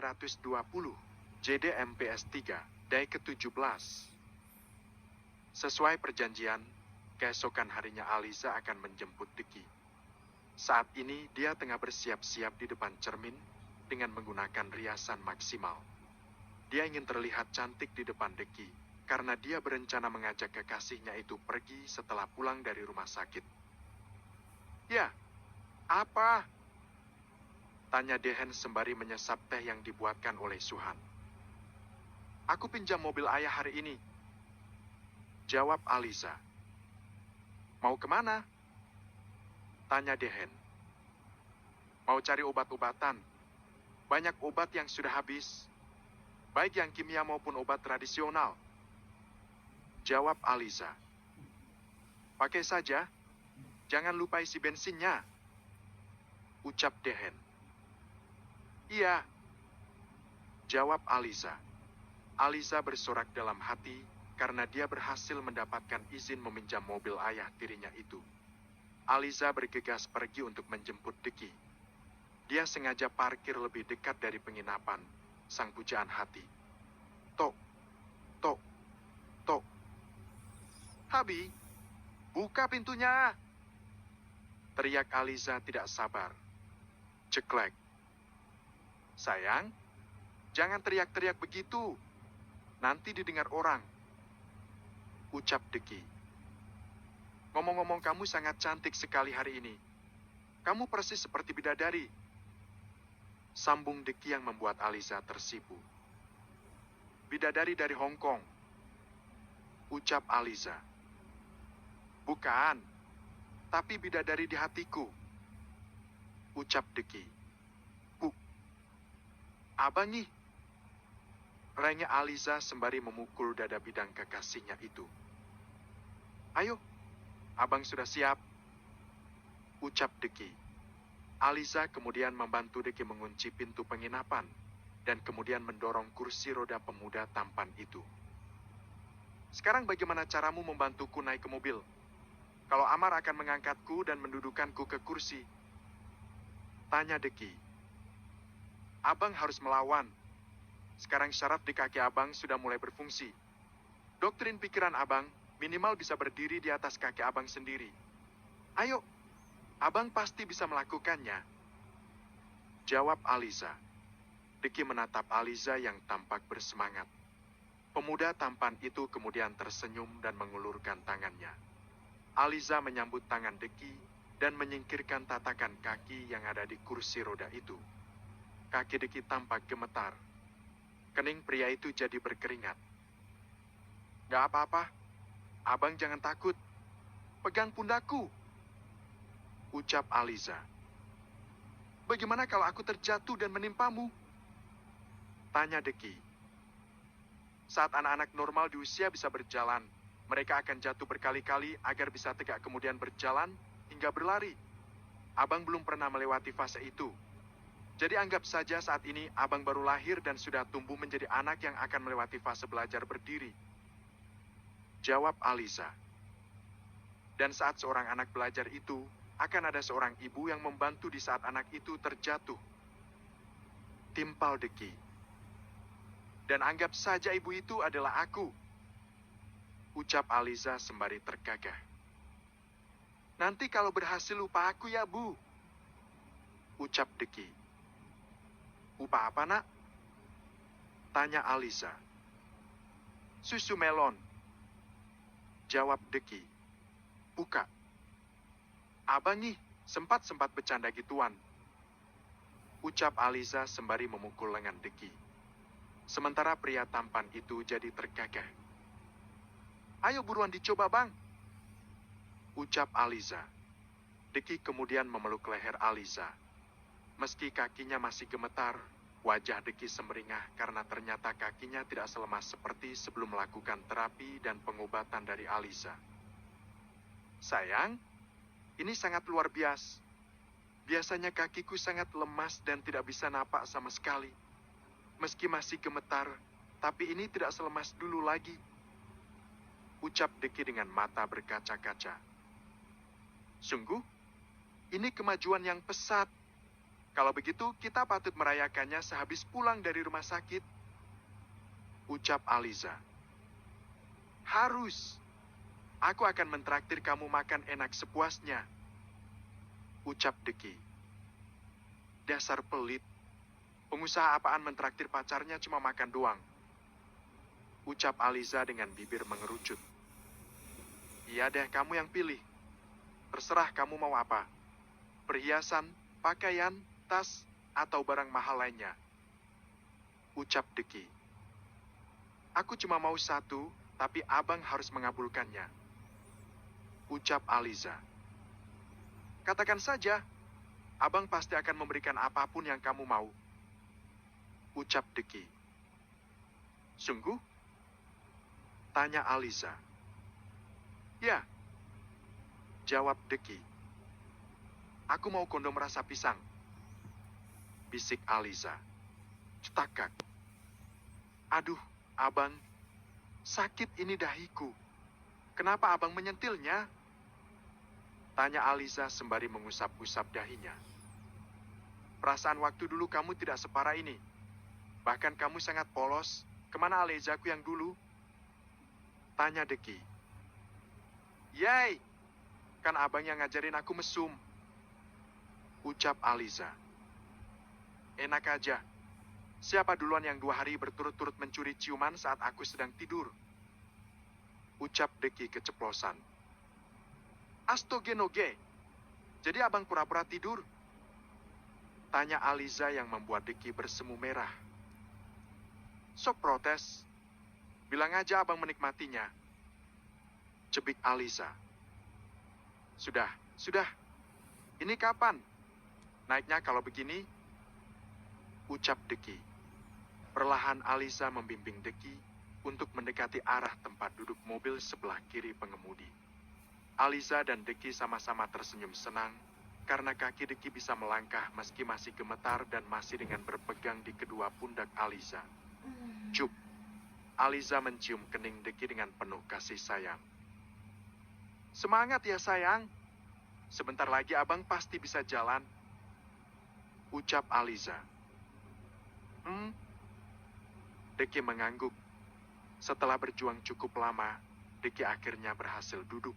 320 JDMPS 3 Day ke-17. Sesuai perjanjian, keesokan harinya Aliza akan menjemput Deki. Saat ini dia tengah bersiap-siap di depan cermin dengan menggunakan riasan maksimal. Dia ingin terlihat cantik di depan Deki karena dia berencana mengajak kekasihnya itu pergi setelah pulang dari rumah sakit. Ya, apa? Tanya Dehen sembari menyesap teh yang dibuatkan oleh Suhan. Aku pinjam mobil ayah hari ini. Jawab Aliza. Mau kemana? Tanya Dehen. Mau cari obat-obatan. Banyak obat yang sudah habis. Baik yang kimia maupun obat tradisional. Jawab Aliza. Pakai saja. Jangan lupa isi bensinnya. Ucap Dehen. Iya. Jawab Aliza. Aliza bersorak dalam hati karena dia berhasil mendapatkan izin meminjam mobil ayah tirinya itu. Aliza bergegas pergi untuk menjemput Deki. Dia sengaja parkir lebih dekat dari penginapan, sang pujaan hati. Tok, tok, tok. Habi, buka pintunya! Teriak Aliza tidak sabar. Ceklek. Sayang, jangan teriak-teriak begitu. Nanti didengar orang. Ucap Deki. Ngomong-ngomong, kamu sangat cantik sekali hari ini. Kamu persis seperti bidadari. Sambung Deki yang membuat Aliza tersipu. Bidadari dari Hong Kong. Ucap Aliza. Bukan, tapi bidadari di hatiku. Ucap Deki. Abang nih. Rengek Aliza sembari memukul dada bidang kekasihnya itu. Ayo, abang sudah siap. Ucap Deki. Aliza kemudian membantu Deki mengunci pintu penginapan dan kemudian mendorong kursi roda pemuda tampan itu. Sekarang bagaimana caramu membantuku naik ke mobil? Kalau Amar akan mengangkatku dan mendudukanku ke kursi. Tanya Deki. Abang harus melawan. Sekarang syaraf di kaki abang sudah mulai berfungsi. Doktrin pikiran abang minimal bisa berdiri di atas kaki abang sendiri. Ayo, abang pasti bisa melakukannya. Jawab Aliza. Deki menatap Aliza yang tampak bersemangat. Pemuda tampan itu kemudian tersenyum dan mengulurkan tangannya. Aliza menyambut tangan Deki dan menyingkirkan tatakan kaki yang ada di kursi roda itu. Kaki Deki tampak gemetar. Kening pria itu jadi berkeringat. Gak apa-apa. Abang jangan takut. Pegang pundakku. Ucap Aliza. Bagaimana kalau aku terjatuh dan menimpamu? Tanya Deki. Saat anak-anak normal di usia bisa berjalan, mereka akan jatuh berkali-kali agar bisa tegak kemudian berjalan hingga berlari. Abang belum pernah melewati fase itu. Jadi anggap saja saat ini abang baru lahir dan sudah tumbuh menjadi anak yang akan melewati fase belajar berdiri. Jawab Aliza. Dan saat seorang anak belajar itu, akan ada seorang ibu yang membantu di saat anak itu terjatuh. Timpal Deki. Dan anggap saja ibu itu adalah aku. Ucap Aliza sembari tergagah. Nanti kalau berhasil lupa aku ya, Bu. Ucap Deki. Upah apa, nak? Tanya Aliza. Susu melon. Jawab Deki. Buka. Abang nih, sempat bercanda gituan. Ucap Aliza sembari memukul lengan Deki. Sementara pria tampan itu jadi tergagah. Ayo buruan dicoba, Bang. Ucap Aliza. Deki kemudian memeluk leher Aliza. Meski kakinya masih gemetar, wajah Deki semeringah karena ternyata kakinya tidak selemas seperti sebelum melakukan terapi dan pengobatan dari Aliza. Sayang, ini sangat luar biasa. Biasanya kakiku sangat lemas dan tidak bisa napak sama sekali. Meski masih gemetar, tapi ini tidak selemas dulu lagi. Ucap Deki dengan mata berkaca-kaca. Sungguh, ini kemajuan yang pesat. Kalau begitu, kita patut merayakannya sehabis pulang dari rumah sakit. Ucap Aliza. Harus. Aku akan mentraktir kamu makan enak sepuasnya. Ucap Deki. Dasar pelit. Pengusaha apaan mentraktir pacarnya cuma makan doang. Ucap Aliza dengan bibir mengerucut. Iya deh, kamu yang pilih. Terserah kamu mau apa. Perhiasan, pakaian, tas, atau barang mahal lainnya. Ucap Deki. Aku cuma mau satu, tapi abang harus mengabulkannya. Ucap Aliza. Katakan saja, abang pasti akan memberikan apapun yang kamu mau. Ucap Deki. Sungguh? Tanya Aliza. Ya. Jawab Deki. Aku mau kondom rasa pisang. Bisik Aliza. Cetakak. Aduh, abang. Sakit ini dahiku. Kenapa abang menyentilnya? Tanya Aliza sembari mengusap-usap dahinya. Perasaan waktu dulu kamu tidak separah ini. Bahkan kamu sangat polos. Kemana Alizaku yang dulu? Tanya Deki. Yay! Kan abang yang ngajarin aku mesum. Ucap Aliza. Enak aja. Siapa duluan yang 2 hari berturut-turut mencuri ciuman saat aku sedang tidur? Ucap Deki keceplosan. Astogenoge. Jadi abang pura-pura tidur? Tanya Aliza yang membuat Deki bersemu merah. Sok protes. Bilang aja abang menikmatinya. Cebik Aliza. Sudah. Ini kapan? Naiknya kalau begini? Ucap Deki. Perlahan Aliza membimbing Deki untuk mendekati arah tempat duduk mobil sebelah kiri pengemudi. Aliza dan Deki sama-sama tersenyum senang karena kaki Deki bisa melangkah meski masih gemetar dan masih dengan berpegang di kedua pundak Aliza. Cup. Aliza mencium kening Deki dengan penuh kasih sayang. Semangat ya sayang. Sebentar lagi abang pasti bisa jalan. Ucap Aliza. Deki mengangguk. Setelah berjuang cukup lama, Deki akhirnya berhasil duduk.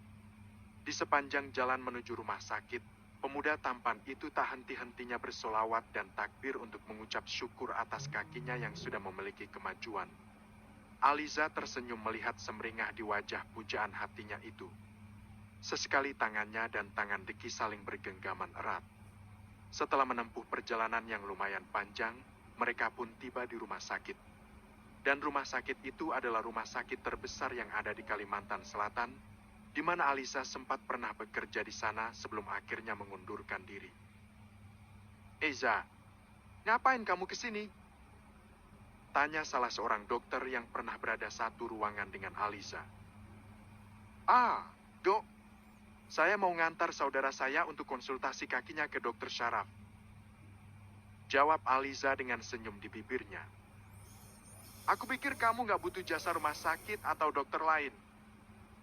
Di sepanjang jalan menuju rumah sakit, pemuda tampan itu tak henti-hentinya bersolawat dan takbir untuk mengucap syukur atas kakinya yang sudah memiliki kemajuan. Aliza tersenyum melihat semringah di wajah pujaan hatinya itu. Sesekali tangannya dan tangan Deki saling bergenggaman erat. Setelah menempuh perjalanan yang lumayan panjang, mereka pun tiba di rumah sakit. Dan rumah sakit itu adalah rumah sakit terbesar yang ada di Kalimantan Selatan, di mana Aliza sempat pernah bekerja di sana sebelum akhirnya mengundurkan diri. Eza, ngapain kamu kesini? Tanya salah seorang dokter yang pernah berada satu ruangan dengan Aliza. Dok, saya mau ngantar saudara saya untuk konsultasi kakinya ke dokter syaraf. Jawab Aliza dengan senyum di bibirnya. Aku pikir kamu gak butuh jasa rumah sakit atau dokter lain.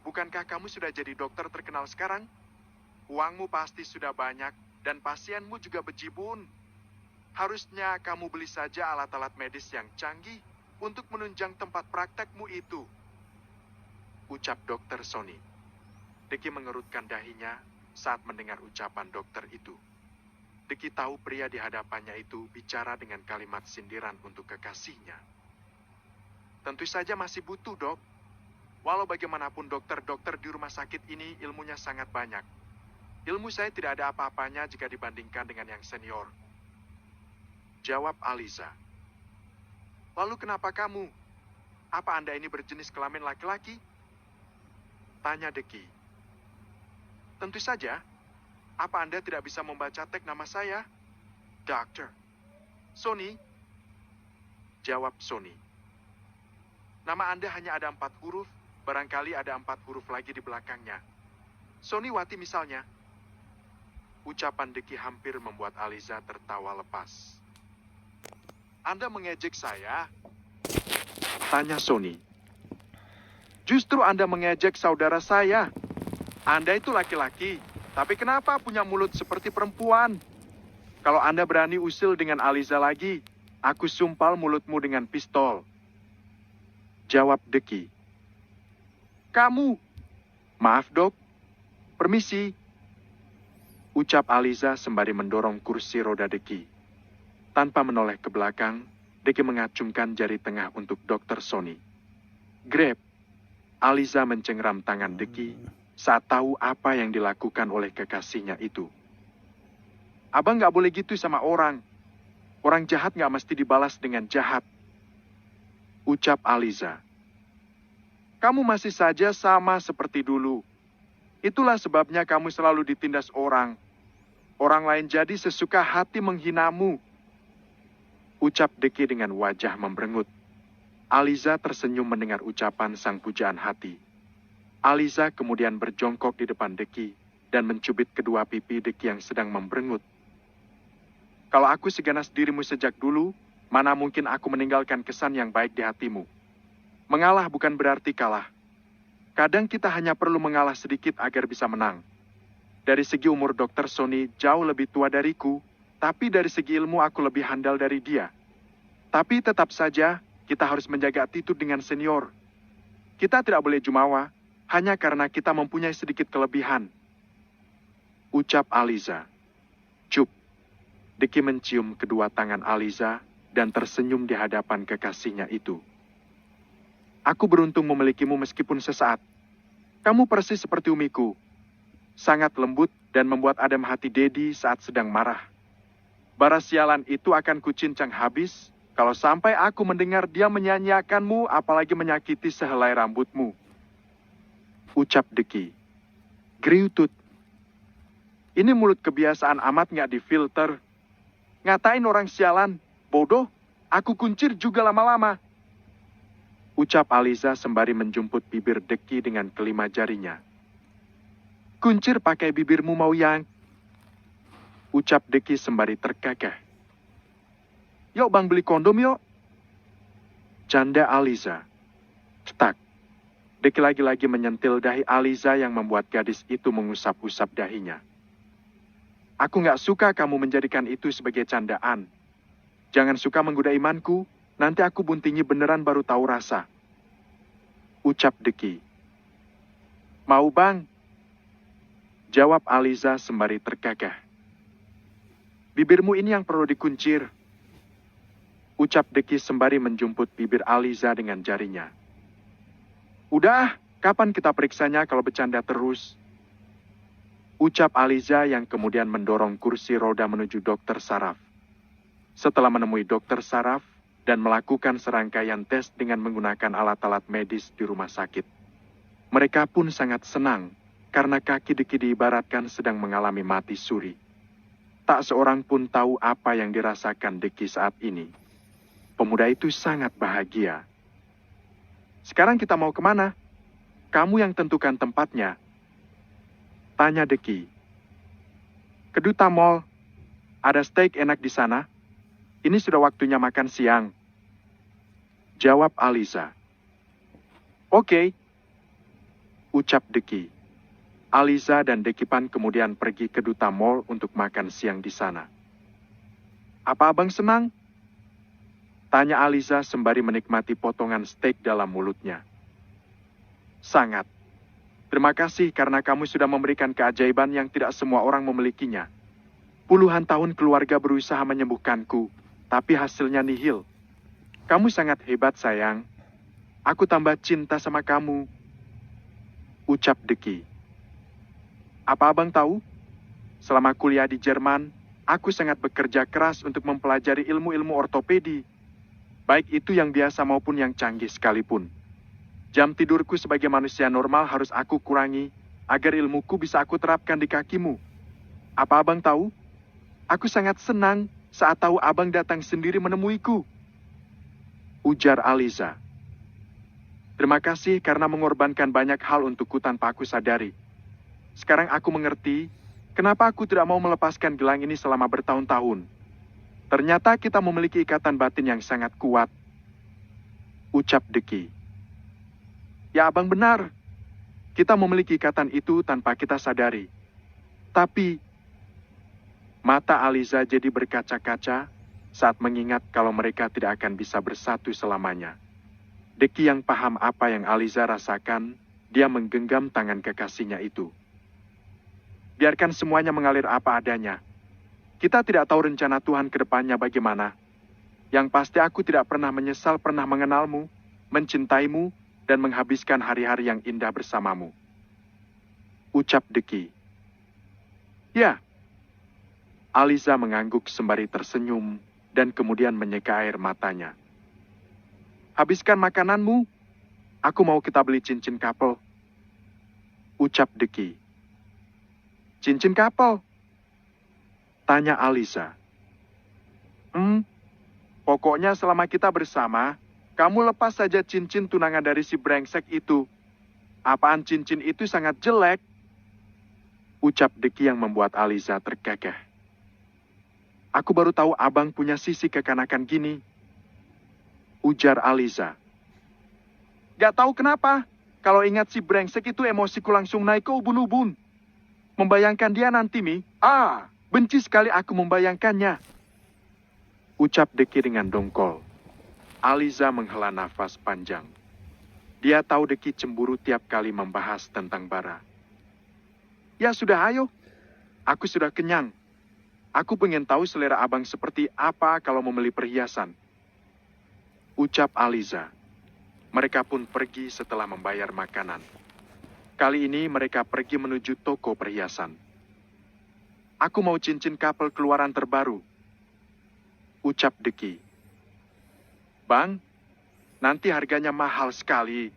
Bukankah kamu sudah jadi dokter terkenal sekarang? Uangmu pasti sudah banyak dan pasienmu juga bejibun. Harusnya kamu beli saja alat-alat medis yang canggih untuk menunjang tempat praktekmu itu. Ucap dokter Sony. Deki mengerutkan dahinya saat mendengar ucapan dokter itu. Deki tahu pria di hadapannya itu bicara dengan kalimat sindiran untuk kekasihnya. Tentu saja masih butuh, dok. Walau bagaimanapun dokter-dokter di rumah sakit ini ilmunya sangat banyak. Ilmu saya tidak ada apa-apanya jika dibandingkan dengan yang senior. Jawab Aliza. Lalu kenapa kamu? Apa Anda ini berjenis kelamin laki-laki? Tanya Deki. Tentu saja. Apa Anda tidak bisa membaca teks nama saya? Doctor. Sony. Jawab Sony. Nama Anda hanya ada 4 huruf, barangkali ada 4 huruf lagi di belakangnya. Sony Wati misalnya. Ucapan Deki hampir membuat Aliza tertawa lepas. Anda mengejek saya? Tanya Sony. Justru Anda mengejek saudara saya. Anda itu laki-laki, tapi kenapa punya mulut seperti perempuan? Kalau Anda berani usil dengan Aliza lagi, aku sumpal mulutmu dengan pistol. Jawab Deki. Kamu? Maaf dok, permisi. Ucap Aliza sembari mendorong kursi roda Deki. Tanpa menoleh ke belakang, Deki mengacungkan jari tengah untuk Dr. Sony. Grab. Aliza mencengram tangan Deki saat tahu apa yang dilakukan oleh kekasihnya itu. Abang nggak boleh gitu sama orang. Orang jahat nggak mesti dibalas dengan jahat. Ucap Aliza. Kamu masih saja sama seperti dulu. Itulah sebabnya kamu selalu ditindas orang. Orang lain jadi sesuka hati menghinamu. Ucap Deki dengan wajah memberengut. Aliza tersenyum mendengar ucapan sang pujaan hati. Aliza kemudian berjongkok di depan Deki dan mencubit kedua pipi Deki yang sedang memberengut. Kalau aku seganas dirimu sejak dulu, mana mungkin aku meninggalkan kesan yang baik di hatimu. Mengalah bukan berarti kalah. Kadang kita hanya perlu mengalah sedikit agar bisa menang. Dari segi umur Dr. Sony jauh lebih tua dariku, tapi dari segi ilmu aku lebih handal dari dia. Tapi tetap saja, kita harus menjaga attitude dengan senior. Kita tidak boleh jumawa, hanya karena kita mempunyai sedikit kelebihan. Ucap Aliza. Cup. Deki mencium kedua tangan Aliza dan tersenyum di hadapan kekasihnya itu. Aku beruntung memilikimu meskipun sesaat. Kamu persis seperti umiku. Sangat lembut dan membuat adem hati Dedi saat sedang marah. Bara sialan itu akan kucincang habis kalau sampai aku mendengar dia menyanyiakanmu apalagi menyakiti sehelai rambutmu. Ucap Deki. Griutut. Ini mulut kebiasaan amat nggak difilter. Ngatain orang sialan, bodoh, aku kuncir juga lama-lama. Ucap Aliza sembari menjumput bibir Deki dengan kelima jarinya. Kuncir pakai bibirmu mau yang? Ucap Deki sembari terkekeh. Yuk bang beli kondom yuk. Canda Aliza. Cetak. Deki lagi-lagi menyentil dahi Aliza yang membuat gadis itu mengusap-usap dahinya. Aku nggak suka kamu menjadikan itu sebagai candaan. Jangan suka menggoda imanku, nanti aku buntingi beneran baru tahu rasa. Ucap Deki. Mau bang? Jawab Aliza sembari terkekeh. Bibirmu ini yang perlu dikuncir. Ucap Deki sembari menjumput bibir Aliza dengan jarinya. Udah, kapan kita periksanya kalau bercanda terus? Ucap Aliza yang kemudian mendorong kursi roda menuju Dokter Saraf. Setelah menemui Dokter Saraf dan melakukan serangkaian tes dengan menggunakan alat-alat medis di rumah sakit. Mereka pun sangat senang karena kaki Deki diibaratkan sedang mengalami mati suri. Tak seorang pun tahu apa yang dirasakan Deki saat ini. Pemuda itu sangat bahagia. Sekarang kita mau kemana? Kamu yang tentukan tempatnya. Tanya Deki. Ke Duta Mall. Ada steak enak di sana. Ini sudah waktunya makan siang. Jawab Aliza. Oke. Ucap Deki. Aliza dan Dekipan kemudian pergi ke Duta Mall untuk makan siang di sana. Apa abang senang? Tanya Aliza sembari menikmati potongan steak dalam mulutnya. Sangat. Terima kasih karena kamu sudah memberikan keajaiban yang tidak semua orang memilikinya. Puluhan tahun keluarga berusaha menyembuhkanku, tapi hasilnya nihil. Kamu sangat hebat, sayang. Aku tambah cinta sama kamu. Ucap Deki. Apa abang tahu? Selama kuliah di Jerman, aku sangat bekerja keras untuk mempelajari ilmu-ilmu ortopedi. Baik itu yang biasa maupun yang canggih sekalipun. Jam tidurku sebagai manusia normal harus aku kurangi, agar ilmuku bisa aku terapkan di kakimu. Apa abang tahu? Aku sangat senang saat tahu abang datang sendiri menemuiku. Ujar Aliza. Terima kasih karena mengorbankan banyak hal untukku tanpa aku sadari. Sekarang aku mengerti, kenapa aku tidak mau melepaskan gelang ini selama bertahun-tahun. Ternyata kita memiliki ikatan batin yang sangat kuat. Ucap Deki. Ya abang benar. Kita memiliki ikatan itu tanpa kita sadari. Tapi, Mata Aliza jadi berkaca-kaca saat mengingat kalau mereka tidak akan bisa bersatu selamanya. Deki yang paham apa yang Aliza rasakan, dia menggenggam tangan kekasihnya itu. Biarkan semuanya mengalir apa adanya. Kita tidak tahu rencana Tuhan ke depannya bagaimana. Yang pasti aku tidak pernah menyesal pernah mengenalmu, mencintaimu, dan menghabiskan hari-hari yang indah bersamamu. Ucap Deki. Ya. Aliza mengangguk sembari tersenyum dan kemudian menyeka air matanya. Habiskan makananmu. Aku mau kita beli cincin kapel. Ucap Deki. Cincin kapel? Tanya Aliza. Pokoknya selama kita bersama, kamu lepas saja cincin tunangan dari si brengsek itu. Apaan cincin itu sangat jelek? Ucap Deki yang membuat Aliza terkekeh. Aku baru tahu abang punya sisi kekanakan gini. Ujar Aliza. Gak tahu kenapa. Kalau ingat si brengsek itu emosiku langsung naik ke ubun-ubun. Membayangkan dia nanti, Mi. Benci sekali aku membayangkannya. Ucap Deki dengan dongkol. Aliza menghela nafas panjang. Dia tahu Deki cemburu tiap kali membahas tentang Bara. Ya sudah, ayo. Aku sudah kenyang. Aku pengen tahu selera abang seperti apa kalau membeli perhiasan. Ucap Aliza. Mereka pun pergi setelah membayar makanan. Kali ini mereka pergi menuju toko perhiasan. Aku mau cincin kapel keluaran terbaru. Ucap Deki. Bang, nanti harganya mahal sekali.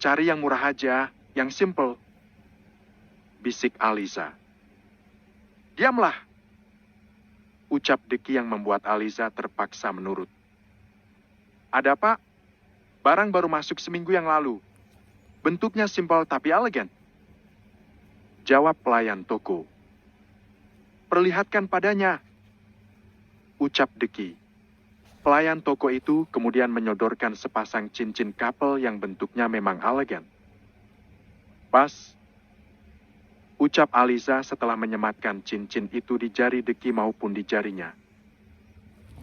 Cari yang murah aja, yang simple. Bisik Aliza. Diamlah. Ucap Deki yang membuat Aliza terpaksa menurut. Ada pak? Barang baru masuk seminggu yang lalu. Bentuknya simpel tapi elegan. Jawab pelayan toko. Perlihatkan padanya. Ucap Deki. Pelayan toko itu kemudian menyodorkan sepasang cincin kapel yang bentuknya memang elegan. Pas. Ucap Aliza setelah menyematkan cincin itu di jari Deki maupun di jarinya.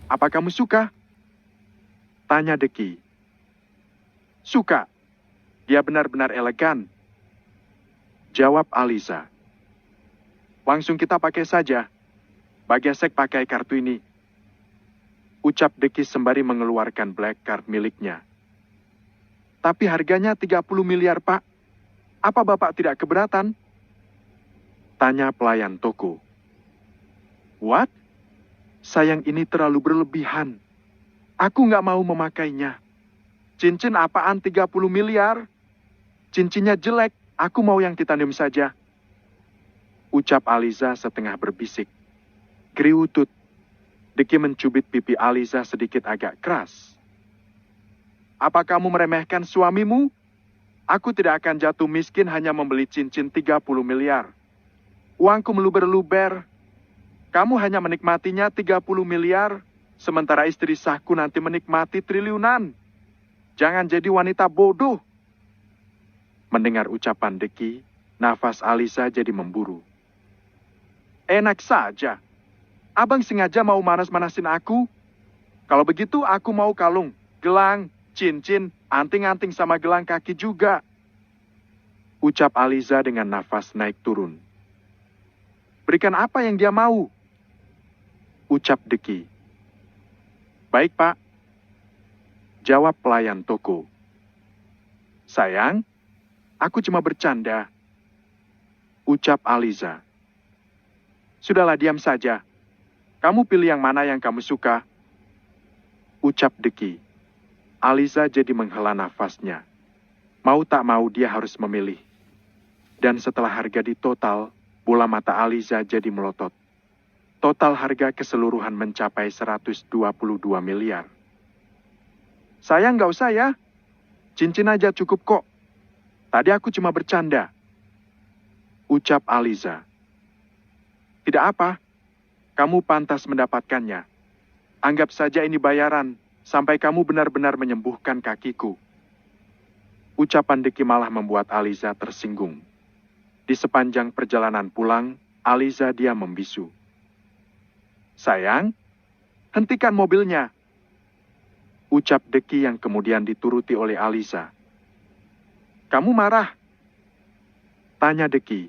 Apa kamu suka? Tanya Deki. Suka. Dia benar-benar elegan. Jawab Aliza. Langsung kita pakai saja. Bagesek pakai kartu ini. Ucap Deki sembari mengeluarkan black card miliknya. Tapi harganya 30 miliar, Pak. Apa Bapak tidak keberatan? Tanya pelayan toko. What? Sayang ini terlalu berlebihan. Aku nggak mau memakainya. Cincin apaan 30 miliar? Cincinnya jelek, aku mau yang titanium saja. Ucap Aliza setengah berbisik. Geriutut. Deki mencubit pipi Aliza sedikit agak keras. Apa kamu meremehkan suamimu? Aku tidak akan jatuh miskin hanya membeli cincin 30 miliar. Uangku meluber-luber. Kamu hanya menikmatinya 30 miliar, sementara istri sahku nanti menikmati triliunan. Jangan jadi wanita bodoh. Mendengar ucapan Deki, nafas Aliza jadi memburu. Enak saja. Abang sengaja mau manas-manasin aku. Kalau begitu aku mau kalung, gelang, cincin, anting-anting sama gelang kaki juga. Ucap Aliza dengan nafas naik turun. Berikan apa yang dia mau. Ucap Deki. Baik, Pak. Jawab pelayan toko. Sayang, aku cuma bercanda. Ucap Aliza. Sudahlah, diam saja. Kamu pilih yang mana yang kamu suka. Ucap Deki. Aliza jadi menghela nafasnya. Mau tak mau dia harus memilih. Dan setelah harga ditotal, bola mata Aliza jadi melotot. Total harga keseluruhan mencapai 122 miliar. Sayang nggak usah ya. Cincin aja cukup kok. Tadi aku cuma bercanda. Ucap Aliza. Tidak apa. Kamu pantas mendapatkannya. Anggap saja ini bayaran sampai kamu benar-benar menyembuhkan kakiku. Ucapan Deki malah membuat Aliza tersinggung. Di sepanjang perjalanan pulang, Aliza diam membisu. Sayang, hentikan mobilnya. Ucap Deki yang kemudian dituruti oleh Aliza. Kamu marah? Tanya Deki.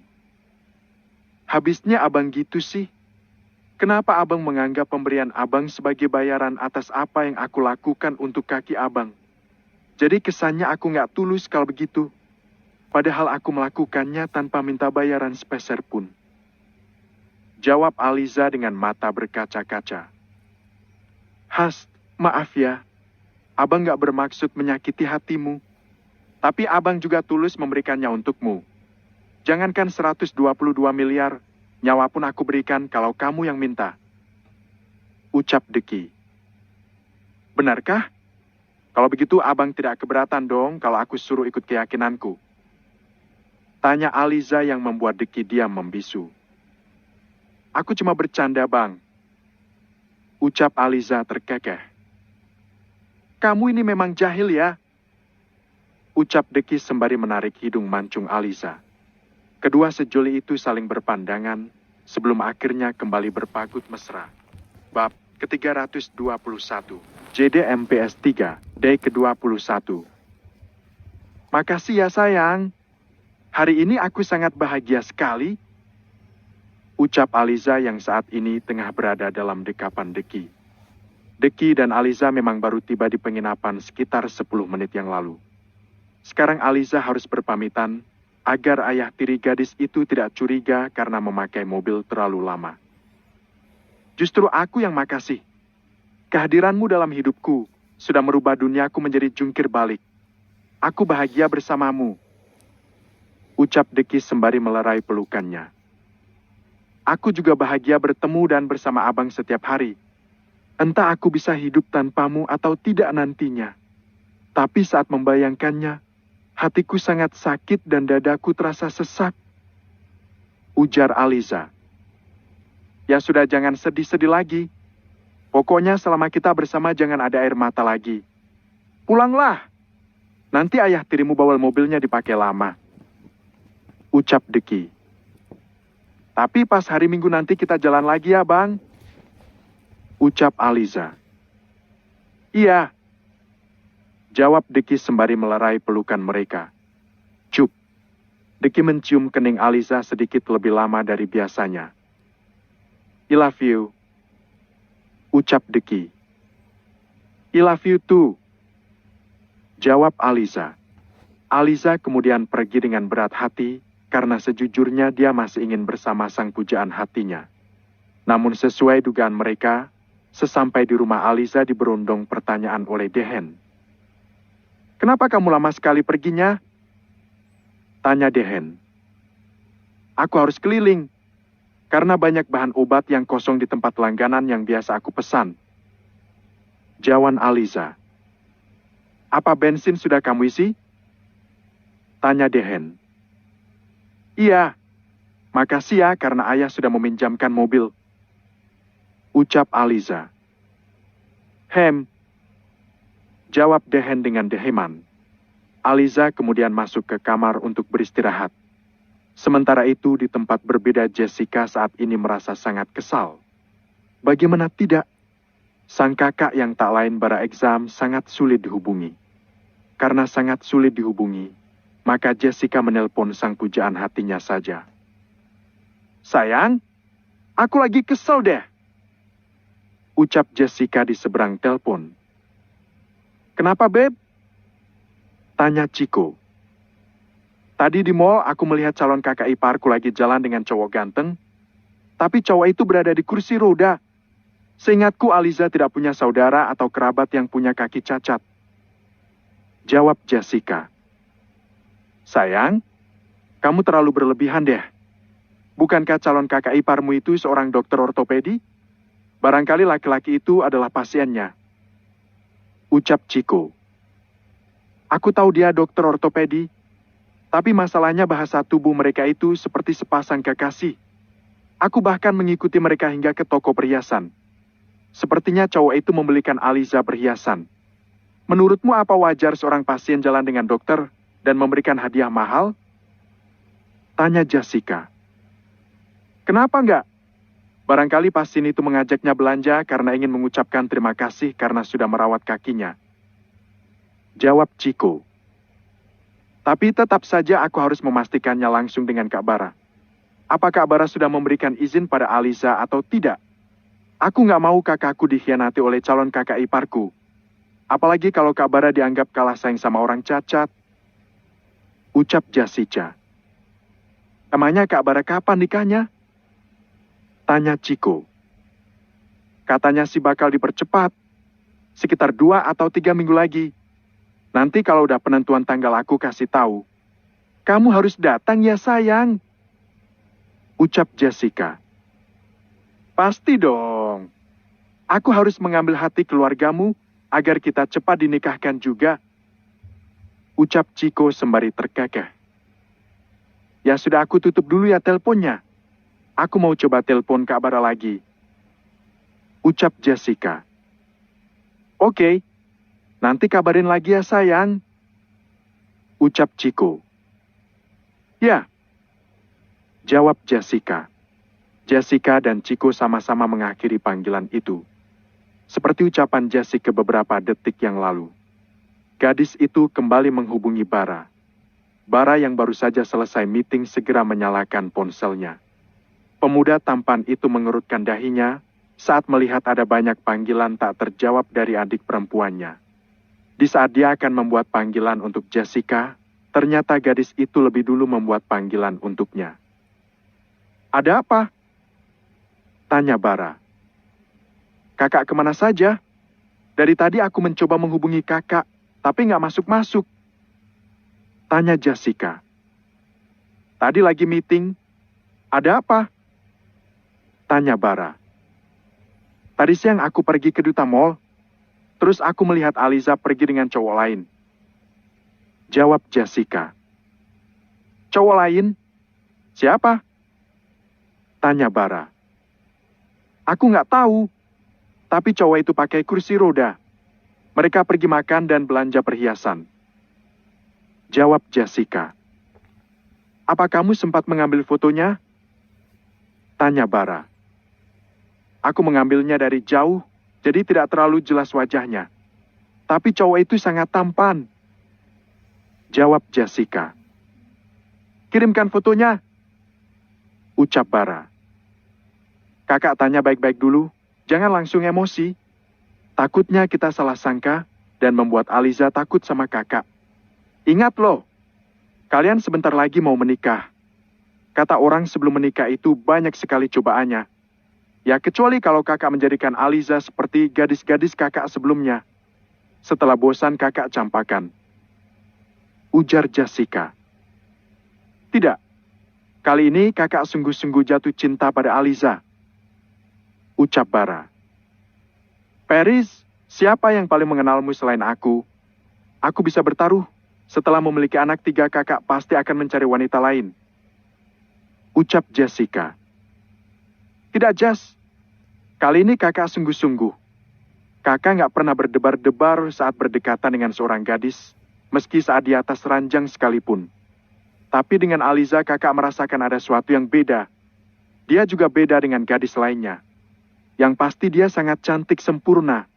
Habisnya abang gitu sih. Kenapa abang menganggap pemberian abang sebagai bayaran atas apa yang aku lakukan untuk kaki abang? Jadi kesannya aku nggak tulus kalau begitu. Padahal aku melakukannya tanpa minta bayaran sepeser pun. Jawab Aliza dengan mata berkaca-kaca. Has, maaf ya. Abang nggak bermaksud menyakiti hatimu. Tapi abang juga tulus memberikannya untukmu. Jangankan 122 miliar, nyawa pun aku berikan kalau kamu yang minta. Ucap Deki. Benarkah? Kalau begitu abang tidak keberatan dong kalau aku suruh ikut keyakinanku. Tanya Aliza yang membuat Deki diam membisu. Aku cuma bercanda bang. Ucap Aliza terkekeh. Kamu ini memang jahil ya. Ucap Deki sembari menarik hidung mancung Aliza. Kedua sejoli itu saling berpandangan sebelum akhirnya kembali berpagut mesra. Bab ke-321, JDMPS 3, Day ke-21. Makasih ya sayang. Hari ini aku sangat bahagia sekali. Ucap Aliza yang saat ini tengah berada dalam dekapan Deki. Deki dan Aliza memang baru tiba di penginapan sekitar 10 menit yang lalu. Sekarang Aliza harus berpamitan agar ayah tiri gadis itu tidak curiga karena memakai mobil terlalu lama. Justru aku yang makasih. Kehadiranmu dalam hidupku sudah merubah duniaku menjadi jungkir balik. Aku bahagia bersamamu. Ucap Deki sembari melerai pelukannya. Aku juga bahagia bertemu dan bersama abang setiap hari. Entah aku bisa hidup tanpamu atau tidak nantinya. Tapi saat membayangkannya, hatiku sangat sakit dan dadaku terasa sesak. Ujar Aliza. Ya sudah jangan sedih-sedih lagi. Pokoknya selama kita bersama jangan ada air mata lagi. Pulanglah. Nanti ayah tirimu bawa mobilnya dipakai lama. Ucap Deki. Tapi pas hari Minggu nanti kita jalan lagi ya bang. Ucap Aliza. Iya. Jawab Deki sembari melerai pelukan mereka. Cup. Deki mencium kening Aliza sedikit lebih lama dari biasanya. I love you. Ucap Deki. I love you too. Jawab Aliza. Aliza kemudian pergi dengan berat hati karena sejujurnya dia masih ingin bersama sang pujaan hatinya. Namun sesuai dugaan mereka, sesampai di rumah Aliza diberondong pertanyaan oleh Dehen. Kenapa kamu lama sekali perginya? Tanya Dehen. Aku harus keliling, karena banyak bahan obat yang kosong di tempat langganan yang biasa aku pesan. Jawan Aliza. Apa bensin sudah kamu isi? Tanya Dehen. Iya, makasih ya karena ayah sudah meminjamkan mobil. Ucap Aliza. Jawab Dehen dengan deheman. Aliza kemudian masuk ke kamar untuk beristirahat. Sementara itu di tempat berbeda Jessica saat ini merasa sangat kesal. Bagaimana tidak? Sang kakak yang tak lain bara exam sangat sulit dihubungi. Karena sangat sulit dihubungi, maka Jessica menelpon sang pujaan hatinya saja. Sayang, aku lagi kesel deh. Ucap Jessica di seberang telepon. Kenapa, Beb? Tanya Chico. Tadi di mall aku melihat calon kakak iparku lagi jalan dengan cowok ganteng, tapi cowok itu berada di kursi roda. Seingatku Aliza tidak punya saudara atau kerabat yang punya kaki cacat. Jawab Jessica. Sayang, kamu terlalu berlebihan deh. Bukankah calon kakak iparmu itu seorang dokter ortopedi? Barangkali laki-laki itu adalah pasiennya. Ucap Chico. Aku tahu dia dokter ortopedi, tapi masalahnya bahasa tubuh mereka itu seperti sepasang kekasih. Aku bahkan mengikuti mereka hingga ke toko perhiasan. Sepertinya cowok itu membelikan Aliza perhiasan. Menurutmu apa wajar seorang pasien jalan dengan dokter dan memberikan hadiah mahal? Tanya Jessica. Kenapa enggak? Barangkali pasien itu mengajaknya belanja karena ingin mengucapkan terima kasih karena sudah merawat kakinya. Jawab Chiko. Tapi tetap saja aku harus memastikannya langsung dengan Kak Bara. Apa Kak Bara sudah memberikan izin pada Aliza atau tidak? Aku nggak mau kakakku dikhianati oleh calon kakak iparku. Apalagi kalau Kak Bara dianggap kalah saing sama orang cacat. Ucap Jessica. Emangnya Kak Bara kapan nikahnya? Tanya Chiko. Katanya sih bakal dipercepat. Sekitar 2 atau 3 minggu lagi. Nanti kalau udah penentuan tanggal aku kasih tahu. Kamu harus datang ya sayang. Ucap Jessica. Pasti dong. Aku harus mengambil hati keluargamu agar kita cepat dinikahkan juga. Ucap Chiko sembari terkekeh. Ya sudah aku tutup dulu ya teleponnya. Aku mau coba telepon Kak Bara lagi. Ucap Jessica. Oke, nanti kabarin lagi ya sayang. Ucap Chiko. Ya. Jawab Jessica. Jessica dan Chiko sama-sama mengakhiri panggilan itu. Seperti ucapan Jessica beberapa detik yang lalu. Gadis itu kembali menghubungi Bara. Bara yang baru saja selesai meeting segera menyalakan ponselnya. Pemuda tampan itu mengerutkan dahinya saat melihat ada banyak panggilan tak terjawab dari adik perempuannya. Di saat dia akan membuat panggilan untuk Jessica, ternyata gadis itu lebih dulu membuat panggilan untuknya. Ada apa? Tanya Bara. Kakak kemana saja? Dari tadi aku mencoba menghubungi kakak, tapi nggak masuk-masuk. Tanya Jessica. Tadi lagi meeting. Ada apa? Tanya Bara. Tadi siang aku pergi ke Duta Mall. Terus aku melihat Aliza pergi dengan cowok lain. Jawab Jessica. Cowok lain? Siapa? Tanya Bara. Aku nggak tahu. Tapi cowok itu pakai kursi roda. Mereka pergi makan dan belanja perhiasan. Jawab Jessica. Apa kamu sempat mengambil fotonya? Tanya Bara. Aku mengambilnya dari jauh, jadi tidak terlalu jelas wajahnya. Tapi cowok itu sangat tampan. Jawab Jessica. Kirimkan fotonya. Ucap Bara. Kakak tanya baik-baik dulu, jangan langsung emosi. Takutnya kita salah sangka dan membuat Aliza takut sama kakak. Ingat loh, kalian sebentar lagi mau menikah. Kata orang sebelum menikah itu banyak sekali cobaannya. Ya kecuali kalau kakak menjadikan Aliza seperti gadis-gadis kakak sebelumnya. Setelah bosan kakak campakan. Ujar Jessica. Tidak, kali ini kakak sungguh-sungguh jatuh cinta pada Aliza. Ucap Bara. Paris, siapa yang paling mengenalmu selain aku? Aku bisa bertaruh. Setelah memiliki anak 3 kakak pasti akan mencari wanita lain. Ucap Jessica. Tidak, Jas. Kali ini kakak sungguh-sungguh. Kakak nggak pernah berdebar-debar saat berdekatan dengan seorang gadis, meski saat di atas ranjang sekalipun. Tapi dengan Aliza kakak merasakan ada sesuatu yang beda. Dia juga beda dengan gadis lainnya. Yang pasti dia sangat cantik sempurna.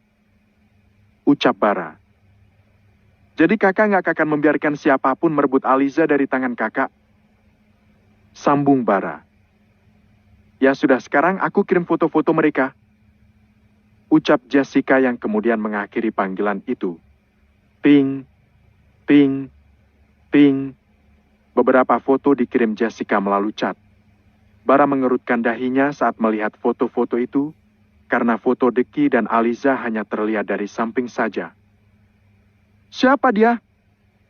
Ucap Bara. Jadi kakak nggak akan membiarkan siapapun merebut Aliza dari tangan kakak? Sambung Bara. Ya sudah, sekarang aku kirim foto-foto mereka. Ucap Jessica yang kemudian mengakhiri panggilan itu. Ping, ping, ping. Beberapa foto dikirim Jessica melalui chat. Bara mengerutkan dahinya saat melihat foto-foto itu, karena foto Deki dan Aliza hanya terlihat dari samping saja. Siapa dia?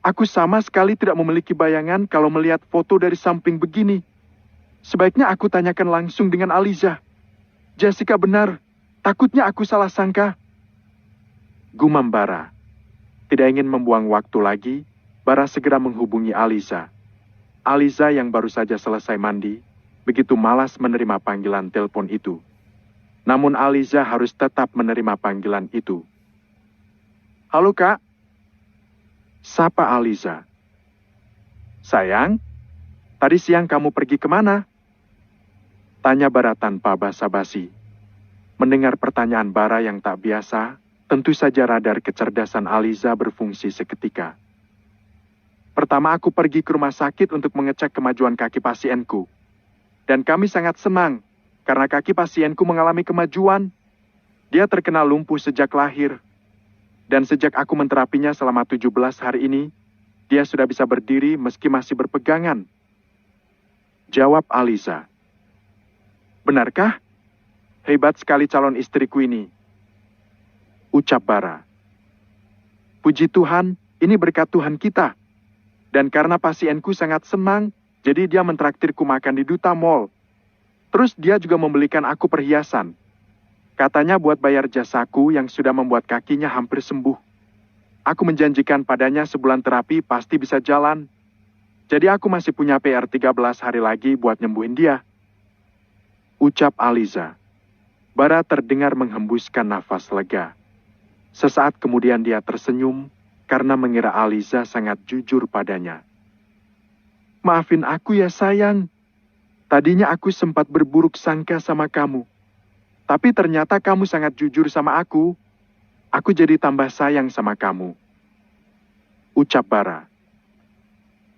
Aku sama sekali tidak memiliki bayangan kalau melihat foto dari samping begini. Sebaiknya aku tanyakan langsung dengan Aliza. Jessica benar, takutnya aku salah sangka. Gumam Bara. Tidak ingin membuang waktu lagi, Bara segera menghubungi Aliza. Aliza yang baru saja selesai mandi, begitu malas menerima panggilan telepon itu. Namun Aliza harus tetap menerima panggilan itu. Halo Kak. Sapa Aliza. Sayang, tadi siang kamu pergi kemana? Tanya Bara tanpa basa-basi. Mendengar pertanyaan Bara yang tak biasa, tentu saja radar kecerdasan Aliza berfungsi seketika. Pertama aku pergi ke rumah sakit untuk mengecek kemajuan kaki pasienku. Dan kami sangat senang, karena kaki pasienku mengalami kemajuan. Dia terkena lumpuh sejak lahir. Dan sejak aku menterapinya selama 17 hari ini, dia sudah bisa berdiri meski masih berpegangan. Jawab Aliza. Benarkah? Hebat sekali calon istriku ini. Ucap Bara. Puji Tuhan, ini berkat Tuhan kita. Dan karena pasienku sangat senang, jadi dia mentraktirku makan di Duta Mall. Terus dia juga membelikan aku perhiasan. Katanya buat bayar jasaku yang sudah membuat kakinya hampir sembuh. Aku menjanjikan padanya sebulan terapi pasti bisa jalan. Jadi aku masih punya PR 13 hari lagi buat nyembuhin dia. Ucap Aliza. Bara terdengar menghembuskan nafas lega. Sesaat kemudian dia tersenyum karena mengira Aliza sangat jujur padanya. Maafin aku ya sayang. Tadinya aku sempat berburuk sangka sama kamu. Tapi ternyata kamu sangat jujur sama aku. Aku jadi tambah sayang sama kamu. Ucap Bara.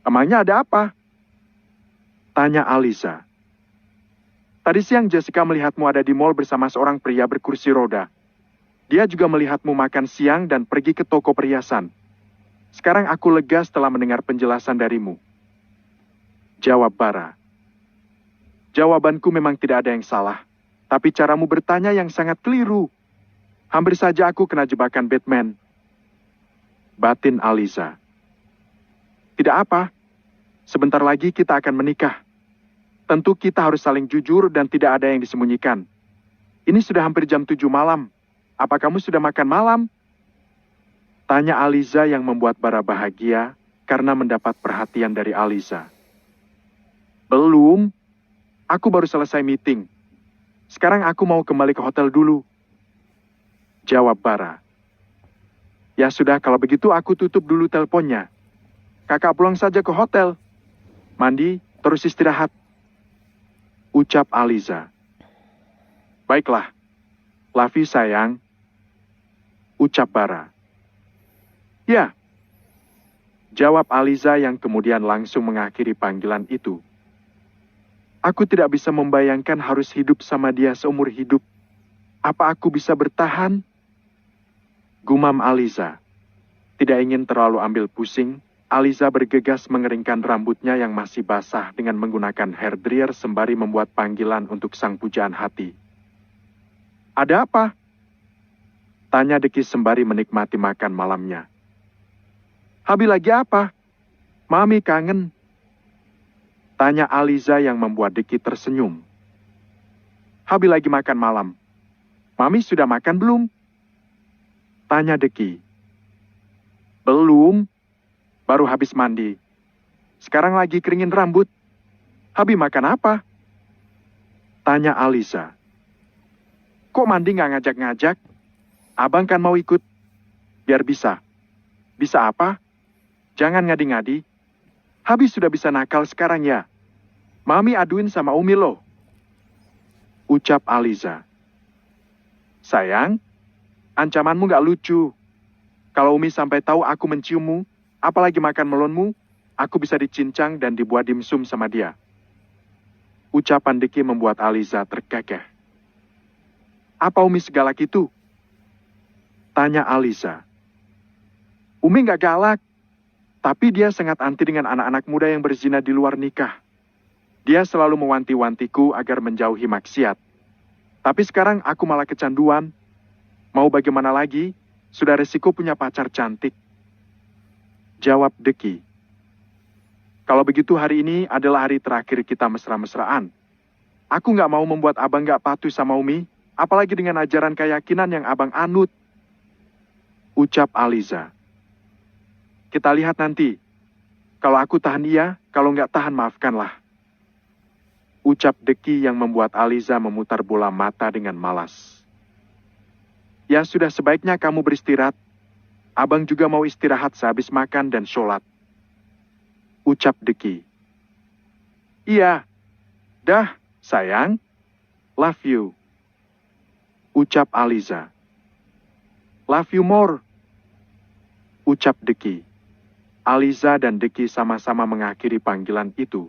Emangnya ada apa? Tanya Aliza. Tadi siang Jessica melihatmu ada di mall bersama seorang pria berkursi roda. Dia juga melihatmu makan siang dan pergi ke toko perhiasan. Sekarang aku lega setelah mendengar penjelasan darimu. Jawab Bara. Jawabanku memang tidak ada yang salah, tapi caramu bertanya yang sangat keliru. Hampir saja aku kena jebakan Batman. Batin Aliza. Tidak apa, sebentar lagi kita akan menikah. Tentu kita harus saling jujur dan tidak ada yang disembunyikan. Ini sudah hampir jam 7 malam. Apa kamu sudah makan malam? Tanya Aliza yang membuat Bara bahagia karena mendapat perhatian dari Aliza. Belum. Aku baru selesai meeting. Sekarang aku mau kembali ke hotel dulu. Jawab Bara. Ya sudah, kalau begitu aku tutup dulu teleponnya. Kakak pulang saja ke hotel. Mandi, terus istirahat. Ucap Aliza. Baiklah. Love you sayang. Ucap Bara. Ya. Jawab Aliza yang kemudian langsung mengakhiri panggilan itu. Aku tidak bisa membayangkan harus hidup sama dia seumur hidup. Apa aku bisa bertahan? Gumam Aliza. Tidak ingin terlalu ambil pusing, Aliza bergegas mengeringkan rambutnya yang masih basah dengan menggunakan hair dryer sembari membuat panggilan untuk sang pujaan hati. Ada apa? Tanya Deki sembari menikmati makan malamnya. Habi lagi apa? Mami kangen. Tanya Aliza yang membuat Deki tersenyum. Habi lagi makan malam. Mami sudah makan belum? Tanya Deki. Belum. Baru habis mandi. Sekarang lagi keringin rambut. Habi makan apa? Tanya Aliza. Kok mandi nggak ngajak-ngajak? Abang kan mau ikut. Biar bisa. Bisa apa? Jangan ngadi-ngadi. Habis sudah bisa nakal sekarang ya. Mami aduin sama Umi lo. Ucap Aliza. Sayang, ancamanmu gak lucu. Kalau Umi sampai tahu aku menciummu, apalagi makan melonmu, aku bisa dicincang dan dibuat dimsum sama dia. Ucapan Deki membuat Aliza terkekeh. Apa Umi segalak itu? Tanya Aliza. Umi gak galak, tapi dia sangat anti dengan anak-anak muda yang berzina di luar nikah. Dia selalu mewanti-wantiku agar menjauhi maksiat. Tapi sekarang aku malah kecanduan. Mau bagaimana lagi? Sudah resiko punya pacar cantik. Jawab Deki. Kalau begitu hari ini adalah hari terakhir kita mesra-mesraan. Aku gak mau membuat abang gak patuh sama Umi, apalagi dengan ajaran keyakinan yang abang anut. Ucap Aliza. Kita lihat nanti. Kalau aku tahan iya, kalau nggak tahan maafkanlah. Ucap Deki yang membuat Aliza memutar bola mata dengan malas. Ya sudah sebaiknya kamu beristirahat. Abang juga mau istirahat sehabis makan dan sholat. Ucap Deki. Iya. Dah, sayang. Love you. Ucap Aliza. Love you more. Ucap Deki. Aliza dan Deki sama-sama mengakhiri panggilan itu.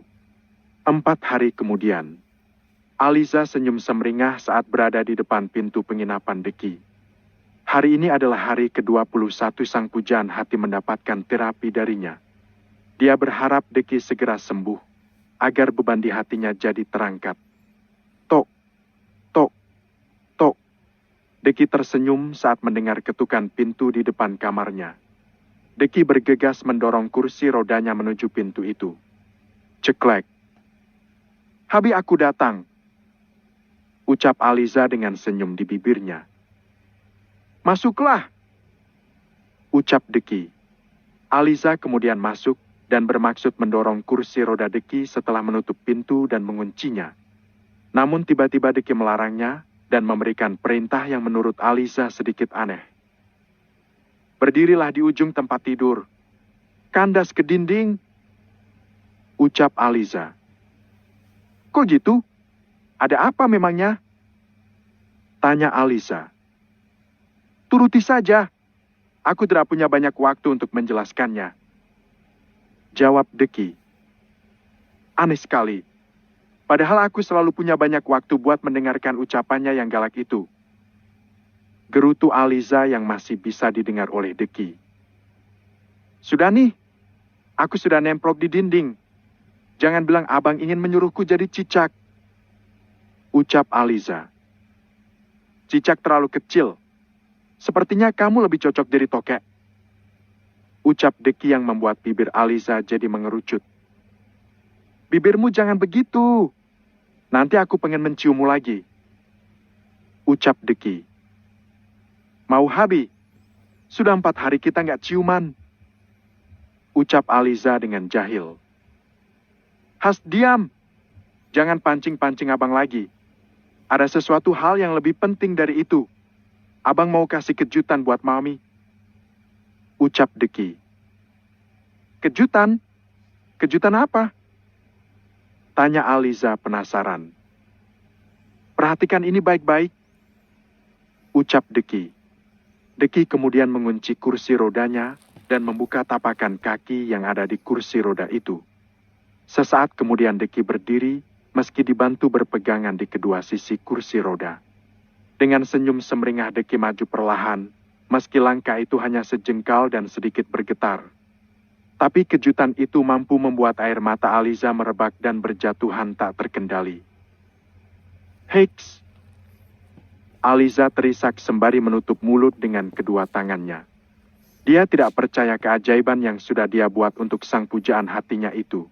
4 hari kemudian, Aliza senyum semeringah saat berada di depan pintu penginapan Deki. Hari ini adalah hari ke-21 sang pujaan hati mendapatkan terapi darinya. Dia berharap Deki segera sembuh, agar beban di hatinya jadi terangkat. Tok, tok, tok. Deki tersenyum saat mendengar ketukan pintu di depan kamarnya. Deki bergegas mendorong kursi rodanya menuju pintu itu. Ceklek. Habi aku datang. Ucap Aliza dengan senyum di bibirnya. Masuklah. Ucap Deki. Aliza kemudian masuk dan bermaksud mendorong kursi roda Deki setelah menutup pintu dan menguncinya. Namun tiba-tiba Deki melarangnya dan memberikan perintah yang menurut Aliza sedikit aneh. Berdirilah di ujung tempat tidur. Kandas ke dinding. Ucap Aliza. Kok gitu? Ada apa memangnya? Tanya Aliza. Turuti saja. Aku tidak punya banyak waktu untuk menjelaskannya. Jawab Deki. Aneh sekali. Padahal aku selalu punya banyak waktu buat mendengarkan ucapannya yang galak itu. Gerutu Aliza yang masih bisa didengar oleh Deki. Sudah nih, aku sudah nemplok di dinding. Jangan bilang abang ingin menyuruhku jadi cicak. Ucap Aliza. Cicak terlalu kecil. Sepertinya kamu lebih cocok jadi tokek. Ucap Deki yang membuat bibir Aliza jadi mengerucut. Bibirmu jangan begitu. Nanti aku pengen menciummu lagi. Ucap Deki. Mau Habi? Sudah 4 hari kita nggak ciuman. Ucap Aliza dengan jahil. Has, diam. Jangan pancing-pancing abang lagi. Ada sesuatu hal yang lebih penting dari itu. Abang mau kasih kejutan buat Mami. Ucap Deki. Kejutan? Kejutan apa? Tanya Aliza penasaran. Perhatikan ini baik-baik. Ucap Deki. Deki kemudian mengunci kursi rodanya dan membuka tapakan kaki yang ada di kursi roda itu. Sesaat kemudian Deki berdiri, meski dibantu berpegangan di kedua sisi kursi roda. Dengan senyum semeringah Deki maju perlahan, meski langkah itu hanya sejengkal dan sedikit bergetar. Tapi kejutan itu mampu membuat air mata Aliza merebak dan berjatuhan tak terkendali. Heiks! Aliza terisak sembari menutup mulut dengan kedua tangannya. Dia tidak percaya keajaiban yang sudah dia buat untuk sang pujaan hatinya itu.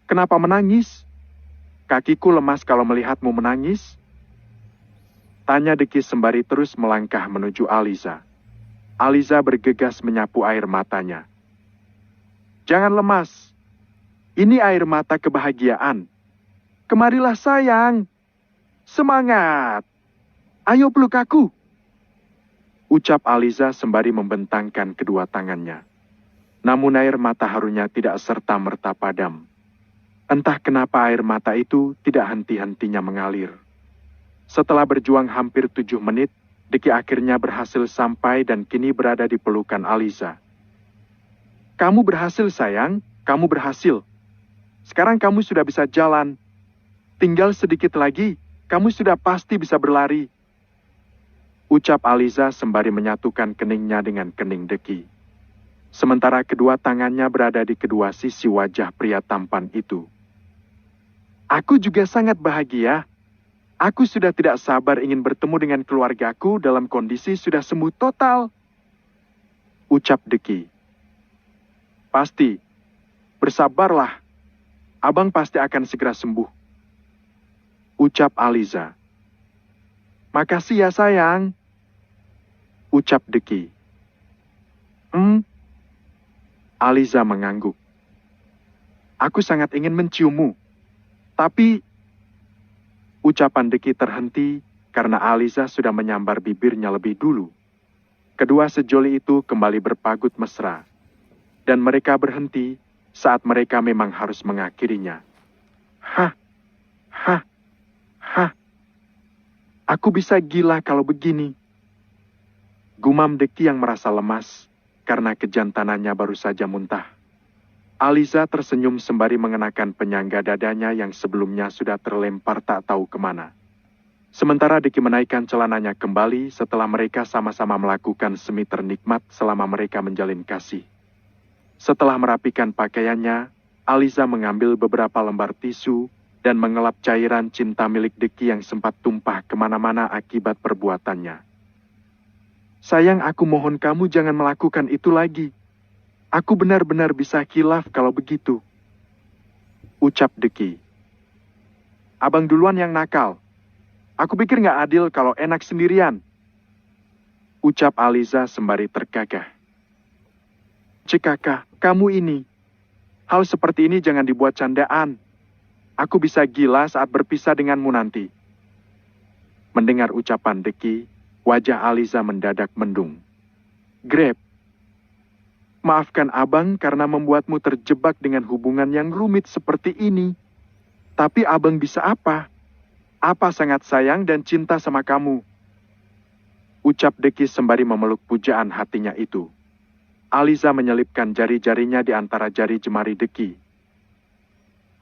Kenapa menangis? Kakiku lemas kalau melihatmu menangis. Tanya Deki sembari terus melangkah menuju Aliza. Aliza bergegas menyapu air matanya. Jangan lemas. Ini air mata kebahagiaan. Kemarilah sayang. Semangat. Ayo peluk aku. Ucap Aliza sembari membentangkan kedua tangannya. Namun air mata harunya tidak serta-merta padam. Entah kenapa air mata itu tidak henti-hentinya mengalir. Setelah berjuang hampir 7 menit, Deki akhirnya berhasil sampai dan kini berada di pelukan Aliza. Kamu berhasil sayang, kamu berhasil. Sekarang kamu sudah bisa jalan. Tinggal sedikit lagi, kamu sudah pasti bisa berlari. Ucap Aliza sembari menyatukan keningnya dengan kening Deki. Sementara kedua tangannya berada di kedua sisi wajah pria tampan itu. Aku juga sangat bahagia. Aku sudah tidak sabar ingin bertemu dengan keluargaku dalam kondisi sudah sembuh total. Ucap Deki. Pasti. Bersabarlah. Abang pasti akan segera sembuh. Ucap Aliza. Makasih ya sayang. Ucap Deki. Aliza mengangguk. Aku sangat ingin menciummu. Tapi, ucapan Deki terhenti karena Aliza sudah menyambar bibirnya lebih dulu. Kedua sejoli itu kembali berpagut mesra. Dan mereka berhenti saat mereka memang harus mengakhirinya. Hah, hah, Hah, aku bisa gila kalau begini. Gumam Deki yang merasa lemas karena kejantanannya baru saja muntah. Aliza tersenyum sembari mengenakan penyangga dadanya yang sebelumnya sudah terlempar tak tahu kemana. Sementara Deki menaikkan celananya kembali setelah mereka sama-sama melakukan semi ternikmat selama mereka menjalin kasih. Setelah merapikan pakaiannya, Aliza mengambil beberapa lembar tisu dan mengelap cairan cinta milik Deki yang sempat tumpah kemana-mana akibat perbuatannya. Sayang, aku mohon kamu jangan melakukan itu lagi. Aku benar-benar bisa khilaf kalau begitu. Ucap Deki. Abang duluan yang nakal. Aku pikir nggak adil kalau enak sendirian. Ucap Aliza sembari tergagah. Kakak, kamu ini. Hal seperti ini jangan dibuat candaan. Aku bisa gila saat berpisah denganmu nanti. Mendengar ucapan Deki, wajah Aliza mendadak mendung. Grab. Maafkan abang karena membuatmu terjebak dengan hubungan yang rumit seperti ini. Tapi abang bisa apa? Apa sangat sayang dan cinta sama kamu. Ucap Deki sembari memeluk pujaan hatinya itu. Aliza menyelipkan jari-jarinya di antara jari jemari Deki.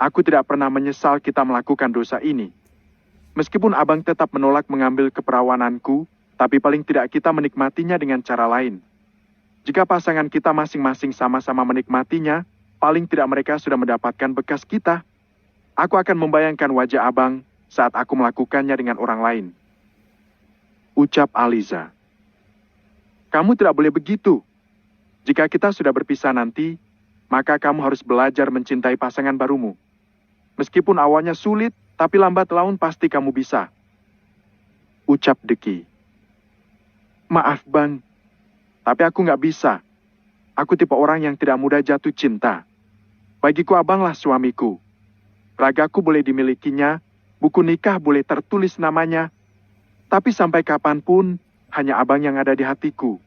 Aku tidak pernah menyesal kita melakukan dosa ini. Meskipun abang tetap menolak mengambil keperawananku, tapi paling tidak kita menikmatinya dengan cara lain. Jika pasangan kita masing-masing sama-sama menikmatinya, paling tidak mereka sudah mendapatkan bekas kita. Aku akan membayangkan wajah abang saat aku melakukannya dengan orang lain. Ucap Aliza. Kamu tidak boleh begitu. Jika kita sudah berpisah nanti, maka kamu harus belajar mencintai pasangan barumu. Meskipun awalnya sulit, tapi lambat laun pasti kamu bisa. Ucap Deki. Maaf bang, tapi aku nggak bisa. Aku tipe orang yang tidak mudah jatuh cinta. Bagiku abanglah suamiku. Ragaku boleh dimilikinya, buku nikah boleh tertulis namanya, tapi sampai kapanpun, hanya abang yang ada di hatiku.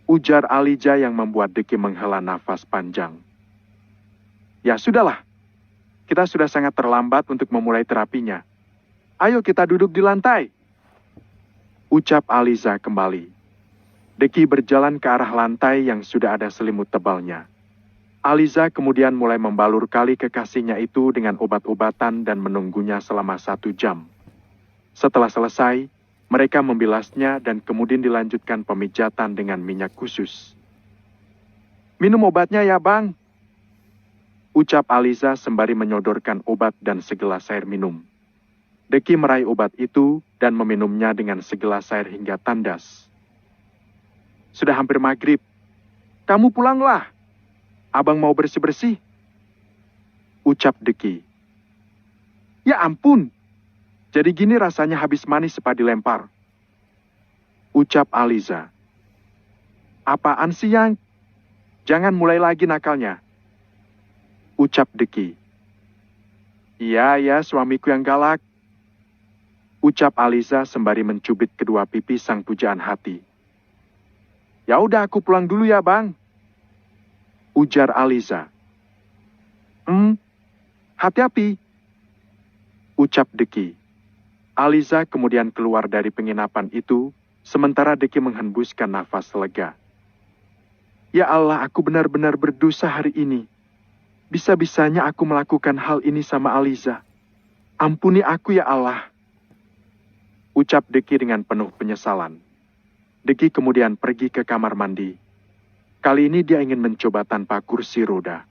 Ujar Aliza yang membuat Deki menghela nafas panjang. Ya sudahlah, kita sudah sangat terlambat untuk memulai terapinya. Ayo kita duduk di lantai. Ucap Aliza kembali. Deki berjalan ke arah lantai yang sudah ada selimut tebalnya. Aliza kemudian mulai membalur kali kekasihnya itu dengan obat-obatan dan menunggunya selama 1 jam. Setelah selesai, mereka membilasnya dan kemudian dilanjutkan pemijatan dengan minyak khusus. Minum obatnya ya bang. Ucap Aliza sembari menyodorkan obat dan segelas air minum. Deki meraih obat itu dan meminumnya dengan segelas air hingga tandas. Sudah hampir maghrib. Kamu pulanglah. Abang mau bersih-bersih. Ucap Deki. Ya ampun. Jadi gini rasanya habis manis sepadi lempar. Ucap Aliza. Apaan sih yang? Jangan mulai lagi nakalnya. Ucap Deki. Iya, suamiku yang galak. Ucap Aliza sembari mencubit kedua pipi sang pujaan hati. Ya udah aku pulang dulu ya bang. Ujar Aliza. Hati-hati. Ucap Deki. Aliza kemudian keluar dari penginapan itu, sementara Deki menghembuskan nafas lega. Ya Allah, aku benar-benar berdosa hari ini. Bisa-bisanya aku melakukan hal ini sama Aliza. Ampuni aku ya Allah. Ucap Deki dengan penuh penyesalan. Deki kemudian pergi ke kamar mandi. Kali ini dia ingin mencoba tanpa kursi roda.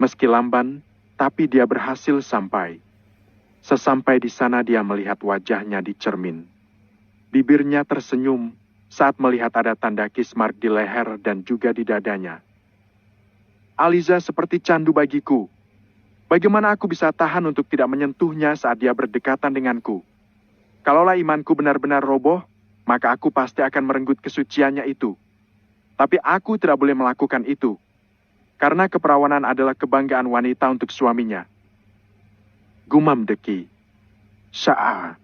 Meski lamban, tapi dia berhasil sampai. Sesampai di sana dia melihat wajahnya di cermin. Bibirnya tersenyum saat melihat ada tanda kiss mark di leher dan juga di dadanya. Aliza seperti candu bagiku. Bagaimana aku bisa tahan untuk tidak menyentuhnya saat dia berdekatan denganku? Kalaulah imanku benar-benar roboh, maka aku pasti akan merenggut kesuciannya itu. Tapi aku tidak boleh melakukan itu. Karena keperawanan adalah kebanggaan wanita untuk suaminya. Gumam Deki. Sya'a.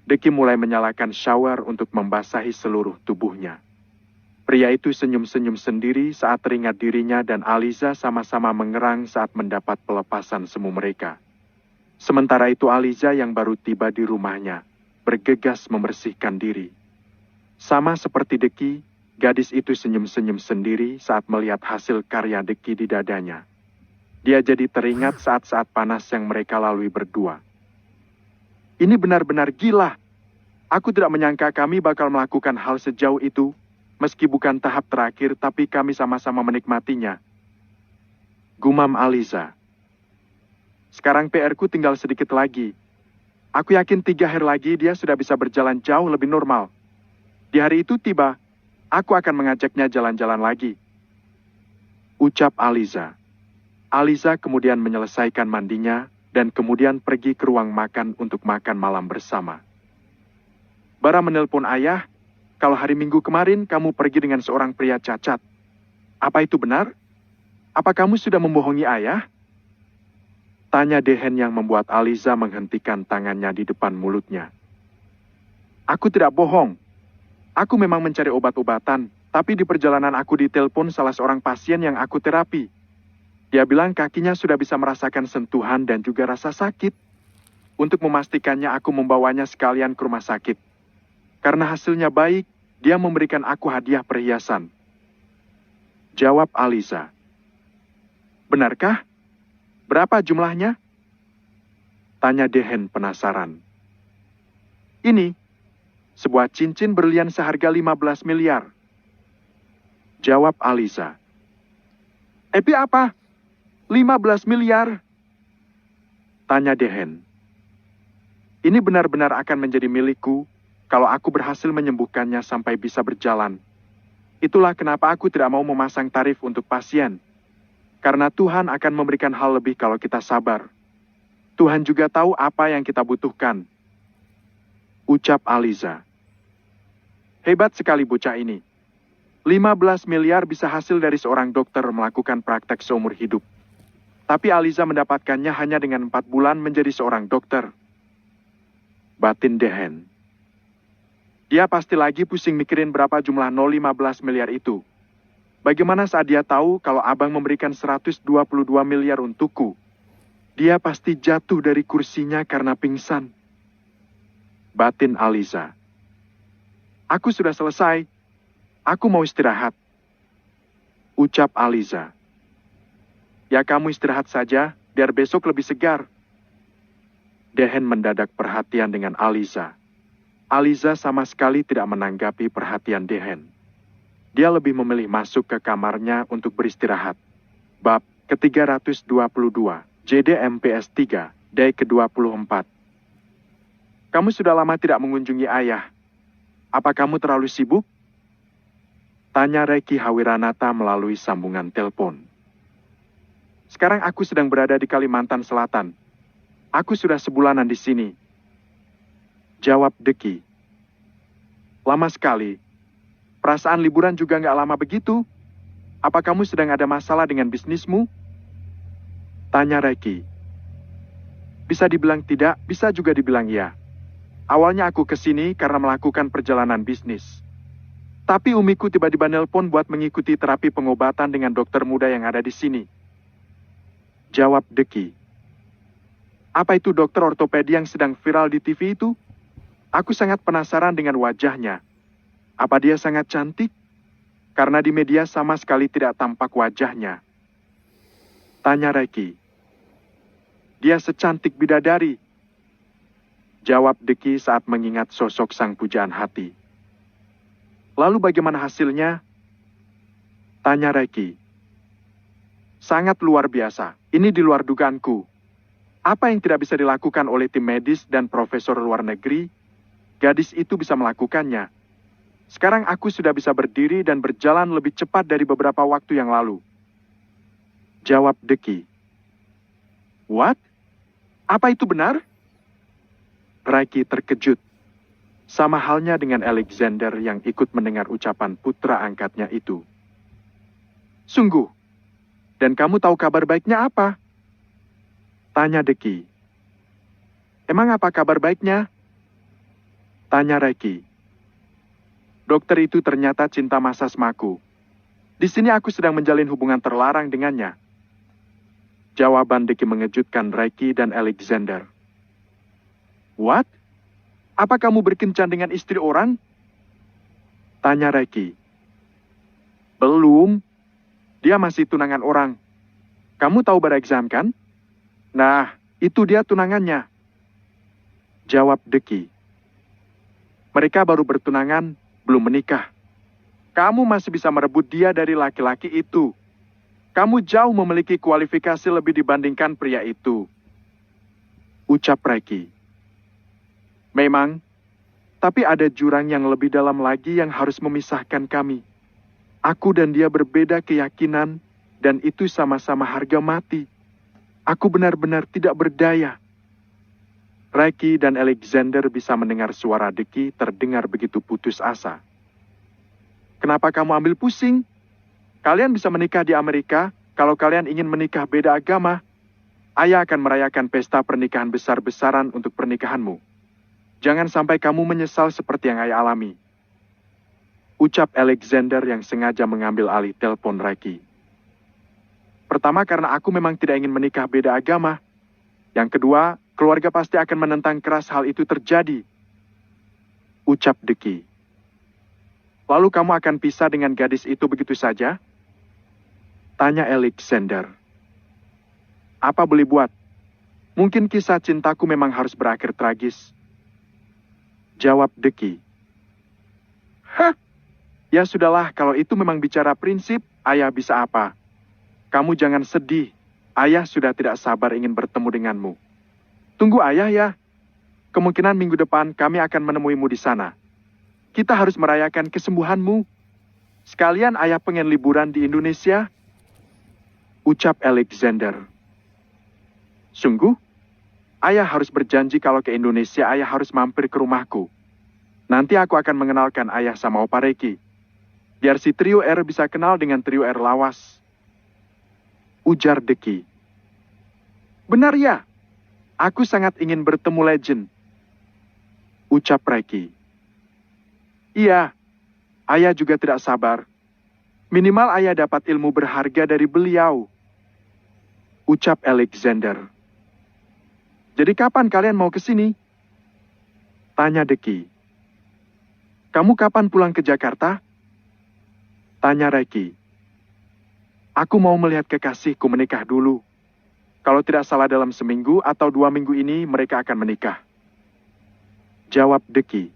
Deki mulai menyalakan shower untuk membasahi seluruh tubuhnya. Pria itu senyum-senyum sendiri saat teringat dirinya dan Aliza sama-sama mengerang saat mendapat pelepasan semu mereka. Sementara itu Aliza yang baru tiba di rumahnya, bergegas membersihkan diri. Sama seperti Deki, gadis itu senyum-senyum sendiri saat melihat hasil karya Deki di dadanya. Dia jadi teringat saat-saat panas yang mereka lalui berdua. Ini benar-benar gila. Aku tidak menyangka kami bakal melakukan hal sejauh itu, meski bukan tahap terakhir tapi kami sama-sama menikmatinya. Gumam Aliza. Sekarang PR-ku tinggal sedikit lagi. Aku yakin 3 hari lagi dia sudah bisa berjalan jauh lebih normal. Di hari itu tiba, aku akan mengajaknya jalan-jalan lagi. Ucap Aliza. Aliza kemudian menyelesaikan mandinya dan kemudian pergi ke ruang makan untuk makan malam bersama. Bara menelpon ayah, kalau hari Minggu kemarin kamu pergi dengan seorang pria cacat. Apa itu benar? Apa kamu sudah membohongi ayah? Tanya Dehen yang membuat Aliza menghentikan tangannya di depan mulutnya. Aku tidak bohong. Aku memang mencari obat-obatan, tapi di perjalanan aku ditelepon salah seorang pasien yang aku terapi. Dia bilang kakinya sudah bisa merasakan sentuhan dan juga rasa sakit. Untuk memastikannya aku membawanya sekalian ke rumah sakit. Karena hasilnya baik, dia memberikan aku hadiah perhiasan. Jawab Aliza. Benarkah? Berapa jumlahnya? Tanya Dehen penasaran. Ini, sebuah cincin berlian seharga 15 miliar. Jawab Aliza. Epi apa? 15 miliar? Tanya Dehen. Ini benar-benar akan menjadi milikku kalau aku berhasil menyembuhkannya sampai bisa berjalan. Itulah kenapa aku tidak mau memasang tarif untuk pasien. Karena Tuhan akan memberikan hal lebih kalau kita sabar. Tuhan juga tahu apa yang kita butuhkan. Ucap Aliza. Hebat sekali bocah ini. 15 miliar bisa hasil dari seorang dokter melakukan praktek seumur hidup. Tapi Aliza mendapatkannya hanya dengan 4 bulan menjadi seorang dokter. Batin Dehen. Dia pasti lagi pusing mikirin berapa jumlah 0,15 miliar itu. Bagaimana saat dia tahu kalau abang memberikan 122 miliar untukku? Dia pasti jatuh dari kursinya karena pingsan. Batin Aliza. Aku sudah selesai. Aku mau istirahat. Ucap Aliza. Ya kamu istirahat saja, biar besok lebih segar. Dehen mendadak perhatian dengan Aliza. Aliza sama sekali tidak menanggapi perhatian Dehen. Dia lebih memilih masuk ke kamarnya untuk beristirahat. Bab ke-322, JDMPS 3, Day ke-24. Kamu sudah lama tidak mengunjungi ayah. Apa kamu terlalu sibuk? Tanya Reki Hawiranata melalui sambungan telepon. Sekarang aku sedang berada di Kalimantan Selatan. Aku sudah sebulanan di sini. Jawab Deki. Lama sekali. Perasaan liburan juga nggak lama begitu. Apa kamu sedang ada masalah dengan bisnismu? Tanya Reki. Bisa dibilang tidak, bisa juga dibilang ya. Awalnya aku ke sini karena melakukan perjalanan bisnis. Tapi umiku tiba-tiba nelpon buat mengikuti terapi pengobatan dengan dokter muda yang ada di sini. Jawab Deki. Apa itu dokter ortopedi yang sedang viral di TV itu? Aku sangat penasaran dengan wajahnya. Apa dia sangat cantik? Karena di media sama sekali tidak tampak wajahnya. Tanya Reki. Dia secantik bidadari. Jawab Deki saat mengingat sosok sang pujaan hati. Lalu bagaimana hasilnya? Tanya Reki. Sangat luar biasa. Ini di luar dugaanku. Apa yang tidak bisa dilakukan oleh tim medis dan profesor luar negeri, gadis itu bisa melakukannya. Sekarang aku sudah bisa berdiri dan berjalan lebih cepat dari beberapa waktu yang lalu. Jawab Deki. What? Apa itu benar? Reki terkejut. Sama halnya dengan Alexander yang ikut mendengar ucapan putra angkatnya itu. Sungguh. Dan kamu tahu kabar baiknya apa? Tanya Deki. Emang apa kabar baiknya? Tanya Reki. Dokter itu ternyata cinta masa semaku. Di sini aku sedang menjalin hubungan terlarang dengannya. Jawaban Deki mengejutkan Reki dan Alexander. What? Apa kamu berkencan dengan istri orang? Tanya Reki. Belum. Dia masih tunangan orang. Kamu tahu Barekzam kan? Nah, itu dia tunangannya. Jawab Deki. Mereka baru bertunangan, belum menikah. Kamu masih bisa merebut dia dari laki-laki itu. Kamu jauh memiliki kualifikasi lebih dibandingkan pria itu. Ucap Reki. Memang, tapi ada jurang yang lebih dalam lagi yang harus memisahkan kami. Aku dan dia berbeda keyakinan, dan itu sama-sama harga mati. Aku benar-benar tidak berdaya. Reki dan Alexander bisa mendengar suara Deki terdengar begitu putus asa. Kenapa kamu ambil pusing? Kalian bisa menikah di Amerika, kalau kalian ingin menikah beda agama. Ayah akan merayakan pesta pernikahan besar-besaran untuk pernikahanmu. Jangan sampai kamu menyesal seperti yang ayah alami. Ucap Alexander yang sengaja mengambil alih telepon Reki. Pertama, karena aku memang tidak ingin menikah beda agama. Yang kedua, keluarga pasti akan menentang keras hal itu terjadi. Ucap Deki. Lalu kamu akan pisah dengan gadis itu begitu saja? Tanya Alexander. Apa boleh buat? Mungkin kisah cintaku memang harus berakhir tragis. Jawab Deki. Hah? Ya sudahlah, kalau itu memang bicara prinsip, ayah bisa apa? Kamu jangan sedih. Ayah sudah tidak sabar ingin bertemu denganmu. Tunggu ayah ya. Kemungkinan minggu depan kami akan menemuimu di sana. Kita harus merayakan kesembuhanmu. Sekalian ayah pengen liburan di Indonesia. Ucap Alexander. Sungguh? Ayah harus berjanji kalau ke Indonesia ayah harus mampir ke rumahku. Nanti aku akan mengenalkan ayah sama Opa Reki. Biar si trio R bisa kenal dengan trio R lawas. Ujar Deki. Benar ya? Aku sangat ingin bertemu Legend. Ucap Reki. Iya, ayah juga tidak sabar. Minimal ayah dapat ilmu berharga dari beliau. Ucap Alexander. Jadi kapan kalian mau ke sini? Tanya Deki. Kamu kapan pulang ke Jakarta? Tanya Reki. Aku mau melihat kekasihku menikah dulu. Kalau tidak salah dalam seminggu atau 2 minggu ini mereka akan menikah. Jawab Deki.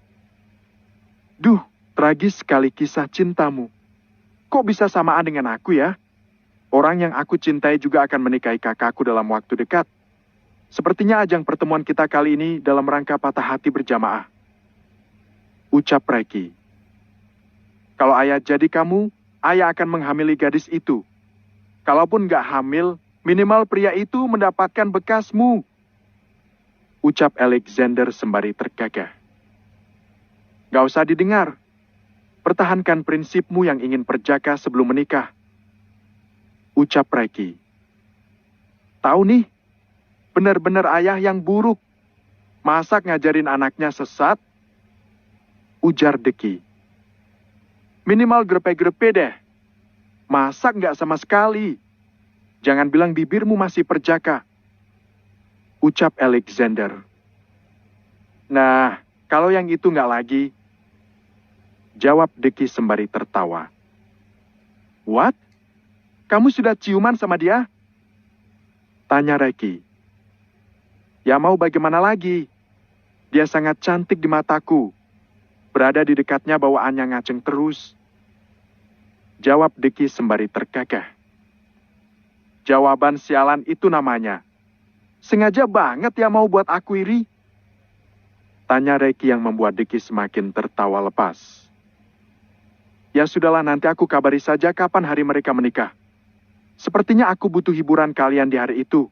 Duh, tragis sekali kisah cintamu. Kok bisa samaan dengan aku ya? Orang yang aku cintai juga akan menikahi kakakku dalam waktu dekat. Sepertinya ajang pertemuan kita kali ini dalam rangka patah hati berjamaah. Ucap Reki. Kalau ayah jadi kamu, ayah akan menghamili gadis itu. Kalaupun gak hamil, minimal pria itu mendapatkan bekasmu. Ucap Alexander sembari tergagah. Gak usah didengar. Pertahankan prinsipmu yang ingin perjaka sebelum menikah. Ucap Reki. Tahu nih, benar-benar ayah yang buruk. Masa ngajarin anaknya sesat? Ujar Deki. Minimal grepe-grepe deh. Masak nggak sama sekali. Jangan bilang bibirmu masih perjaka. Ucap Alexander. Nah, kalau yang itu nggak lagi. Jawab Deki sembari tertawa. What? Kamu sudah ciuman sama dia? Tanya Reki. Ya mau bagaimana lagi? Dia sangat cantik di mataku. Berada di dekatnya bawaannya ngaceng terus. Jawab Deki sembari tergagah. Jawaban sialan itu namanya. Sengaja banget ya mau buat aku iri. Tanya Reki yang membuat Deki semakin tertawa lepas. Ya sudahlah, nanti aku kabari saja kapan hari mereka menikah. Sepertinya aku butuh hiburan kalian di hari itu.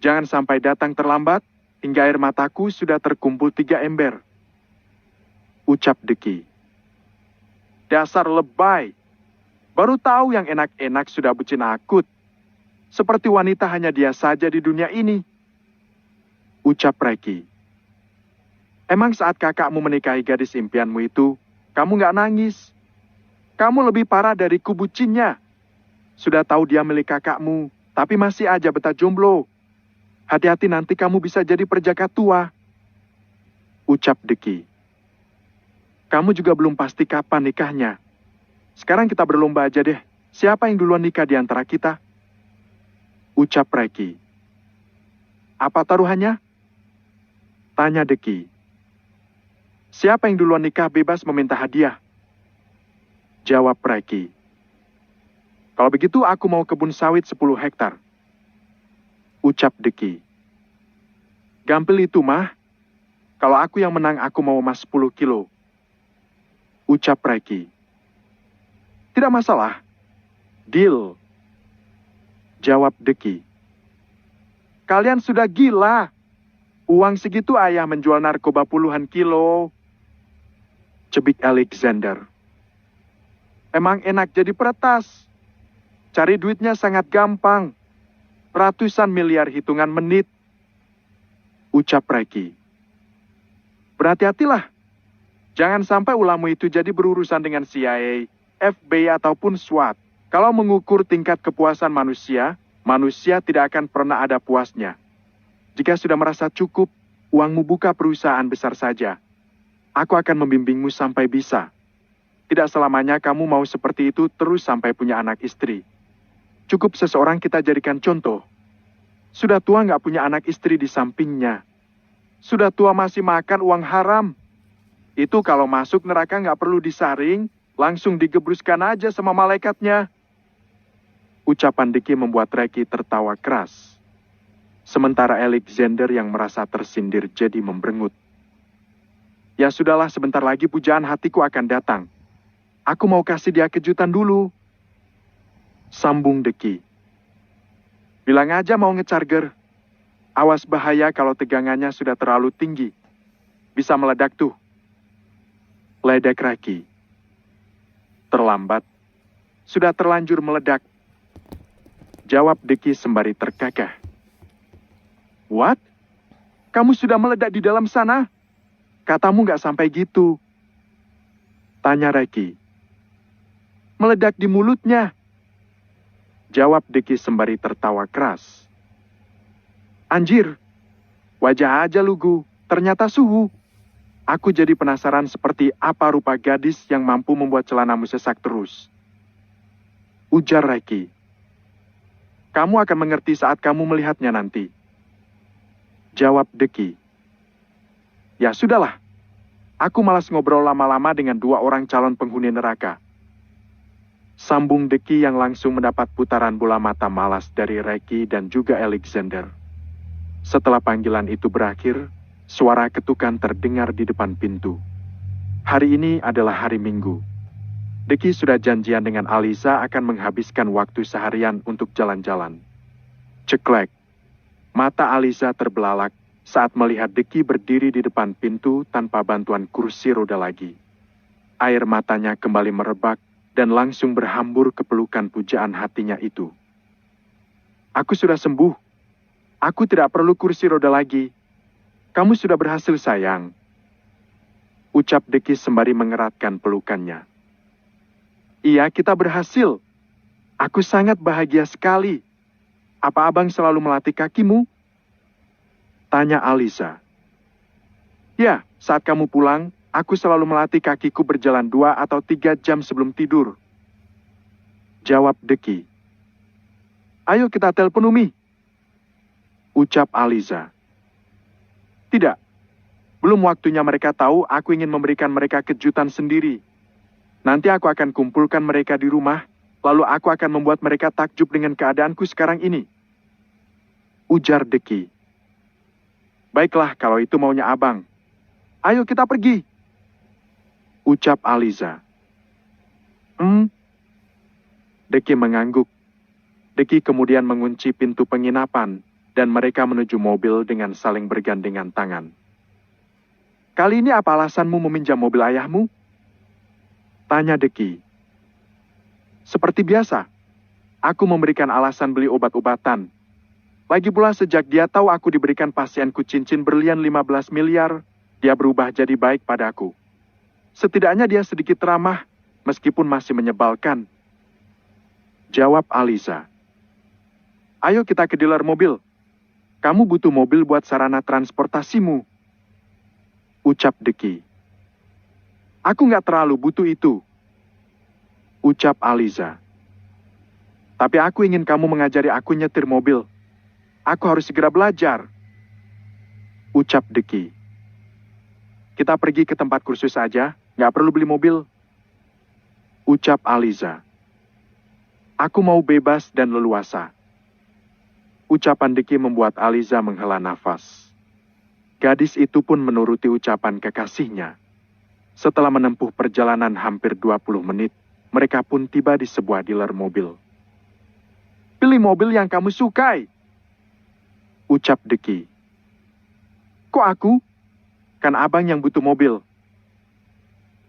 Jangan sampai datang terlambat, hingga air mataku sudah terkumpul 3 ember. Ucap Deki. Dasar lebay. Baru tahu yang enak-enak sudah bucin akut. Seperti wanita hanya dia saja di dunia ini. Ucap Reki. Emang saat kakakmu menikahi gadis impianmu itu, kamu gak nangis? Kamu lebih parah dari bucinnya. Sudah tahu dia milik kakakmu, tapi masih aja betah jomblo. Hati-hati nanti kamu bisa jadi perjaka tua. Ucap Deki. Kamu juga belum pasti kapan nikahnya. Sekarang kita berlomba aja deh. Siapa yang duluan nikah di antara kita? Ucap Reki. Apa taruhannya? Tanya Deki. Siapa yang duluan nikah bebas meminta hadiah? Jawab Reki. Kalau begitu aku mau kebun sawit 10 hektar. Ucap Deki. Gampil itu mah. Kalau aku yang menang aku mau emas 10 kilo. Ucap Reki. Tidak masalah. Deal. Jawab Deki. Kalian sudah gila. Uang segitu ayah menjual narkoba puluhan kilo. Cebik Alexander. Emang enak jadi peretas. Cari duitnya sangat gampang. Ratusan miliar hitungan menit. Ucap Reki. Berhati-hatilah. Jangan sampai ulahmu itu jadi berurusan dengan CIA, FBI ataupun SWAT. Kalau mengukur tingkat kepuasan manusia, manusia tidak akan pernah ada puasnya. Jika sudah merasa cukup, uangmu buka perusahaan besar saja. Aku akan membimbingmu sampai bisa. Tidak selamanya kamu mau seperti itu terus sampai punya anak istri. Cukup seseorang kita jadikan contoh. Sudah tua nggak punya anak istri di sampingnya. Sudah tua masih makan uang haram. Itu kalau masuk neraka nggak perlu disaring, langsung digebruskan aja sama malaikatnya. Ucapan Deki membuat Reki tertawa keras. Sementara Alexander yang merasa tersindir jadi membrengut. Ya sudahlah, sebentar lagi pujaan hatiku akan datang. Aku mau kasih dia kejutan dulu. Sambung Deki. Bilang aja mau ngecharger. Awas bahaya kalau tegangannya sudah terlalu tinggi. Bisa meledak tuh. Ledek Reki. Terlambat. Sudah terlanjur meledak. Jawab Deki sembari terkekeh. What? Kamu sudah meledak di dalam sana? Katamu nggak sampai gitu. Tanya Reki. Meledak di mulutnya. Jawab Deki sembari tertawa keras. Anjir, wajah aja lugu, ternyata suhu. Aku jadi penasaran seperti apa rupa gadis yang mampu membuat celanamu sesak terus. Ujar Reki. Kamu akan mengerti saat kamu melihatnya nanti. Jawab Deki. Ya sudahlah, aku malas ngobrol lama-lama dengan 2 orang calon penghuni neraka. Sambung Deki yang langsung mendapat putaran bola mata malas dari Reki dan juga Alexander. Setelah panggilan itu berakhir, suara ketukan terdengar di depan pintu. Hari ini adalah hari Minggu. Deki sudah janjian dengan Aliza akan menghabiskan waktu seharian untuk jalan-jalan. Ceklek. Mata Aliza terbelalak saat melihat Deki berdiri di depan pintu tanpa bantuan kursi roda lagi. Air matanya kembali merebak dan langsung berhambur ke pelukan pujaan hatinya itu. Aku sudah sembuh. Aku tidak perlu kursi roda lagi. Kamu sudah berhasil, sayang. Ucap Deki sembari mengeratkan pelukannya. Iya, kita berhasil. Aku sangat bahagia sekali. Apa abang selalu melatih kakimu? Tanya Aliza. Ya, saat kamu pulang, aku selalu melatih kakiku berjalan 2 atau 3 jam sebelum tidur. Jawab Deki. Ayo kita telepon Umi. Ucap Aliza. Tidak. Belum waktunya mereka tahu aku ingin memberikan mereka kejutan sendiri. Nanti aku akan kumpulkan mereka di rumah, lalu aku akan membuat mereka takjub dengan keadaanku sekarang ini. Ujar Deki. Baiklah kalau itu maunya abang. Ayo kita pergi. Ucap Aliza. Deki mengangguk. Deki kemudian mengunci pintu penginapan dan mereka menuju mobil dengan saling bergandengan tangan. Kali ini apa alasanmu meminjam mobil ayahmu? Tanya Deki. Seperti biasa, aku memberikan alasan beli obat-obatan. Lagi pula sejak dia tahu aku diberikan pasienku cincin berlian 15 miliar, dia berubah jadi baik padaku. Setidaknya dia sedikit ramah, meskipun masih menyebalkan. Jawab Aliza. Ayo kita ke dealer mobil. Kamu butuh mobil buat sarana transportasimu. Ucap Deki. Aku nggak terlalu butuh itu. Ucap Aliza. Tapi aku ingin kamu mengajari aku nyetir mobil. Aku harus segera belajar. Ucap Deki. Kita pergi ke tempat kursus saja, nggak perlu beli mobil. Ucap Aliza. Aku mau bebas dan leluasa. Ucapan Deki membuat Aliza menghela nafas. Gadis itu pun menuruti ucapan kekasihnya. Setelah menempuh perjalanan hampir 20 menit, mereka pun tiba di sebuah dealer mobil. Pilih mobil yang kamu sukai. Ucap Deki. Kok aku? Kan abang yang butuh mobil.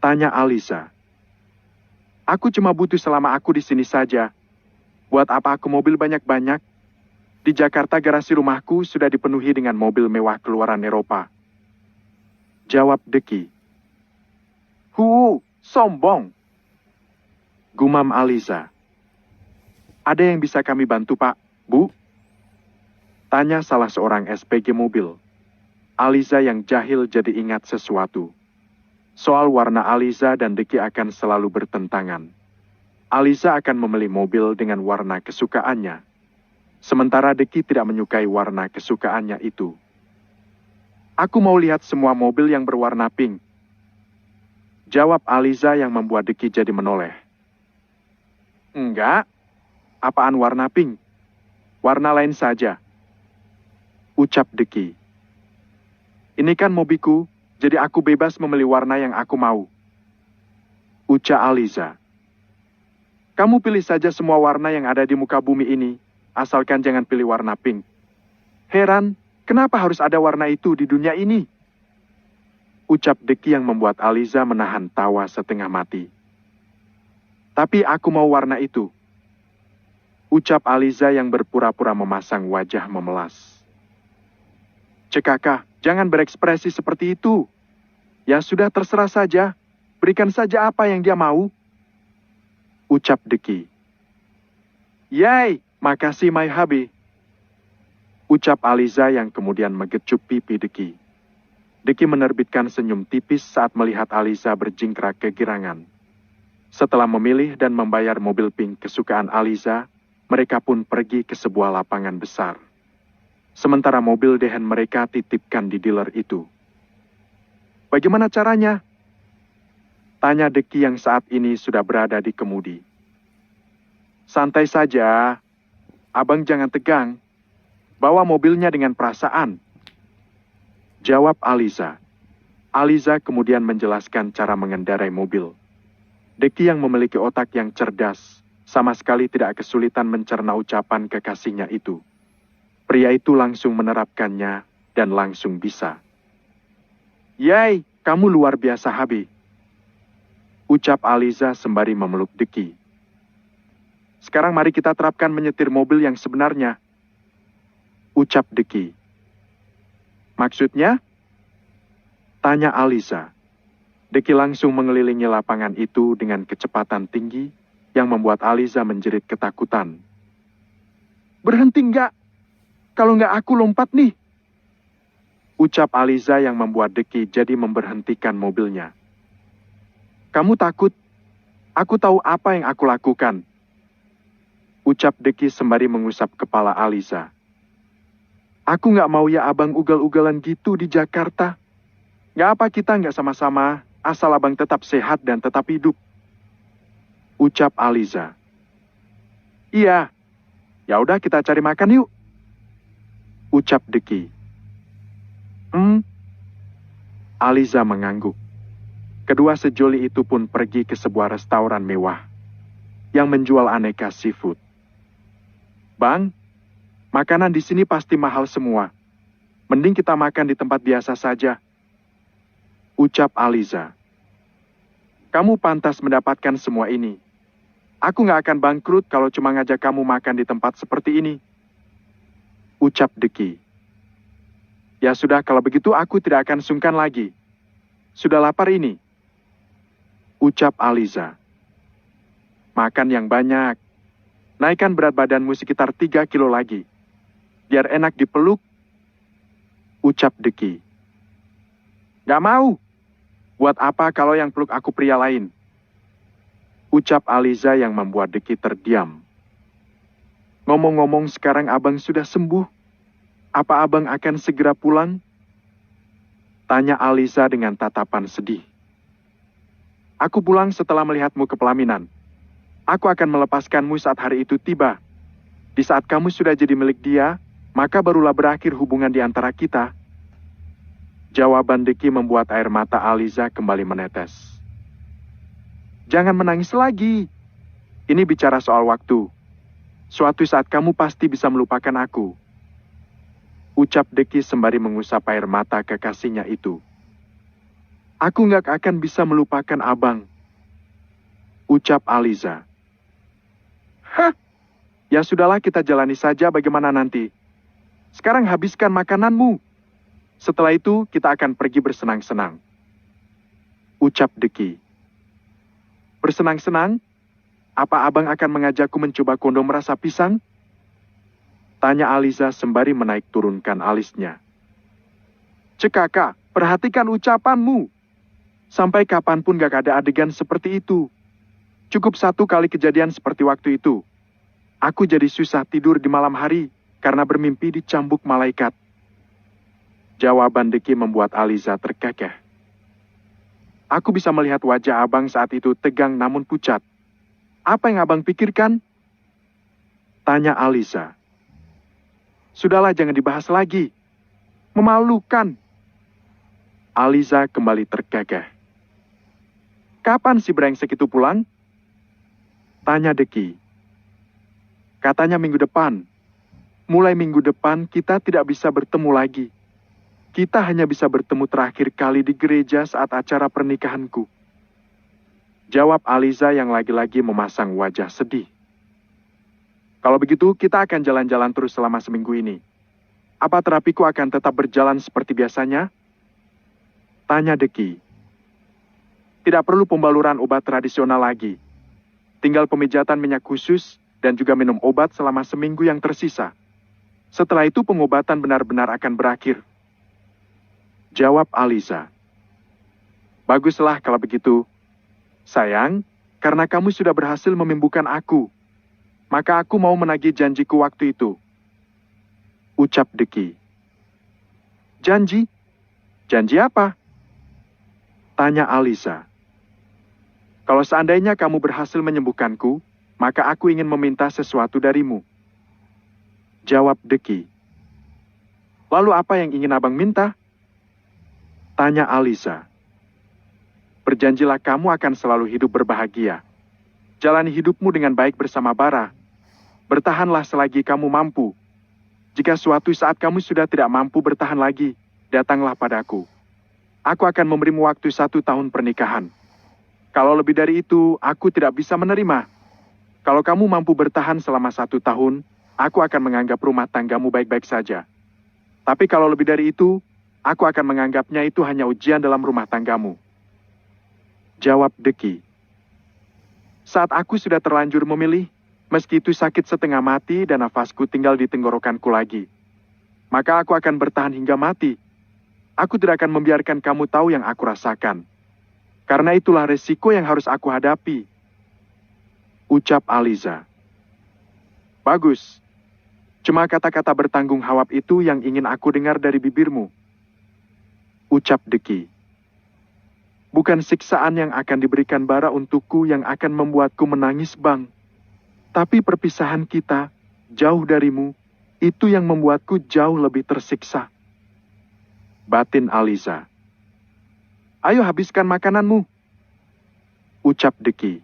Tanya Aliza. Aku cuma butuh selama aku di sini saja. Buat apa aku mobil banyak-banyak? Di Jakarta garasi rumahku sudah dipenuhi dengan mobil mewah keluaran Eropa. Jawab Deki. Sombong. Gumam Aliza. Ada yang bisa kami bantu, Pak, Bu? Tanya salah seorang SPG mobil. Aliza yang jahil jadi ingat sesuatu. Soal warna Aliza dan Deki akan selalu bertentangan. Aliza akan memilih mobil dengan warna kesukaannya. Sementara Deki tidak menyukai warna kesukaannya itu. Aku mau lihat semua mobil yang berwarna pink. Jawab Aliza yang membuat Deki jadi menoleh. Enggak. Apaan warna pink? Warna lain saja. Ucap Deki. Ini kan mobilku, jadi aku bebas memilih warna yang aku mau. Ucap Aliza. Kamu pilih saja semua warna yang ada di muka bumi ini, asalkan jangan pilih warna pink. Heran, kenapa harus ada warna itu di dunia ini? Ucap Deki yang membuat Aliza menahan tawa setengah mati. Tapi aku mau warna itu. Ucap Aliza yang berpura-pura memasang wajah memelas. Cekaka, jangan berekspresi seperti itu. Ya sudah terserah saja, berikan saja apa yang dia mau. Ucap Deki. Yay, makasih my hubby. Ucap Aliza yang kemudian mengecup pipi Deki. Deki menerbitkan senyum tipis saat melihat Aliza berjingkrak kegirangan. Setelah memilih dan membayar mobil pink kesukaan Aliza, mereka pun pergi ke sebuah lapangan besar. Sementara mobil dehen mereka titipkan di dealer itu. Bagaimana caranya? Tanya Deki yang saat ini sudah berada di kemudi. Santai saja. Abang jangan tegang. Bawa mobilnya dengan perasaan. Jawab Aliza. Aliza kemudian menjelaskan cara mengendarai mobil. Deki yang memiliki otak yang cerdas, sama sekali tidak kesulitan mencerna ucapan kekasihnya itu. Pria itu langsung menerapkannya dan langsung bisa. Yay, kamu luar biasa, Habi. Ucap Aliza sembari memeluk Deki. Sekarang mari kita terapkan menyetir mobil yang sebenarnya. Ucap Deki. Maksudnya? Tanya Aliza. Deki langsung mengelilingi lapangan itu dengan kecepatan tinggi yang membuat Aliza menjerit ketakutan. Berhenti nggak? Kalau nggak aku lompat nih. Ucap Aliza yang membuat Deki jadi memberhentikan mobilnya. Kamu takut? Aku tahu apa yang aku lakukan. Ucap Deki sembari mengusap kepala Aliza. Aku nggak mau ya abang ugal-ugalan gitu di Jakarta. Nggak apa kita nggak sama-sama, asal abang tetap sehat dan tetap hidup. Ucap Aliza. Iya. Ya udah kita cari makan yuk. Ucap Deki. Aliza mengangguk. Kedua sejoli itu pun pergi ke sebuah restoran mewah yang menjual aneka seafood. Bang, makanan di sini pasti mahal semua. Mending kita makan di tempat biasa saja. Ucap Aliza. Kamu pantas mendapatkan semua ini. Aku nggak akan bangkrut kalau cuma ngajak kamu makan di tempat seperti ini. Ucap Deki. Ya sudah, kalau begitu aku tidak akan sungkan lagi. Sudah lapar ini. Ucap Aliza. Makan yang banyak. Naikkan berat badanmu sekitar 3 kilo lagi. Biar enak dipeluk. Ucap Deki. Gak mau. Buat apa kalau yang peluk aku pria lain? Ucap Aliza yang membuat Deki terdiam. Ngomong-ngomong sekarang abang sudah sembuh. Apa abang akan segera pulang? Tanya Aliza dengan tatapan sedih. Aku pulang setelah melihatmu ke pelaminan. Aku akan melepaskanmu saat hari itu tiba. Di saat kamu sudah jadi milik dia, maka barulah berakhir hubungan di antara kita. Jawaban Deki membuat air mata Aliza kembali menetes. Jangan menangis lagi. Ini bicara soal waktu. Suatu saat kamu pasti bisa melupakan aku. Ucap Deki sembari mengusap air mata kekasihnya itu. Aku nggak akan bisa melupakan abang. Ucap Aliza. Hah? Ya sudahlah, kita jalani saja bagaimana nanti. Sekarang habiskan makananmu. Setelah itu kita akan pergi bersenang-senang. Ucap Deki. Bersenang-senang? Apa abang akan mengajakku mencoba kondom rasa pisang? Tanya Aliza sembari menaik turunkan alisnya. Cekaka, perhatikan ucapanmu. Sampai kapanpun gak ada adegan seperti itu. Cukup satu kali kejadian seperti waktu itu. Aku jadi susah tidur di malam hari karena bermimpi dicambuk malaikat. Jawaban Deki membuat Aliza terkekeh. Aku bisa melihat wajah abang saat itu tegang namun pucat. Apa yang abang pikirkan? Tanya Aliza. Sudahlah, jangan dibahas lagi. Memalukan. Aliza kembali terkekeh. Kapan si brengsek itu pulang? Tanya Deki. Katanya minggu depan. Mulai minggu depan kita tidak bisa bertemu lagi. Kita hanya bisa bertemu terakhir kali di gereja saat acara pernikahanku. Jawab Aliza yang lagi-lagi memasang wajah sedih. Kalau begitu, kita akan jalan-jalan terus selama seminggu ini. Apa terapiku akan tetap berjalan seperti biasanya? Tanya Deki. Tidak perlu pembaluran obat tradisional lagi. Tinggal pemijatan minyak khusus dan juga minum obat selama seminggu yang tersisa. Setelah itu pengobatan benar-benar akan berakhir. Jawab Aliza. Baguslah kalau begitu. Sayang, karena kamu sudah berhasil memimbukan aku, maka aku mau menagih janjiku waktu itu. Ucap Deki. Janji? Janji apa? Tanya Aliza. Kalau seandainya kamu berhasil menyembuhkanku, maka aku ingin meminta sesuatu darimu. Jawab Deki. Lalu apa yang ingin abang minta? Tanya Aliza. Berjanjilah kamu akan selalu hidup berbahagia. Jalani hidupmu dengan baik bersama Bara. Bertahanlah selagi kamu mampu. Jika suatu saat kamu sudah tidak mampu bertahan lagi, datanglah padaku. Aku akan memberimu waktu 1 tahun pernikahan. Kalau lebih dari itu, aku tidak bisa menerima. Kalau kamu mampu bertahan selama 1 tahun, aku akan menganggap rumah tanggamu baik-baik saja. Tapi kalau lebih dari itu, aku akan menganggapnya itu hanya ujian dalam rumah tanggamu. Jawab Deki. Saat aku sudah terlanjur memilih, meski itu sakit setengah mati dan nafasku tinggal di tenggorokanku lagi, maka aku akan bertahan hingga mati. Aku tidak akan membiarkan kamu tahu yang aku rasakan. Karena itulah resiko yang harus aku hadapi. Ucap Aliza. Bagus. Cuma kata-kata bertanggung jawab itu yang ingin aku dengar dari bibirmu. Ucap Deki. Bukan siksaan yang akan diberikan Bara untukku yang akan membuatku menangis, Bang. Tapi perpisahan kita, jauh darimu, itu yang membuatku jauh lebih tersiksa. Batin Aliza. Ayo habiskan makananmu. Ucap Deki.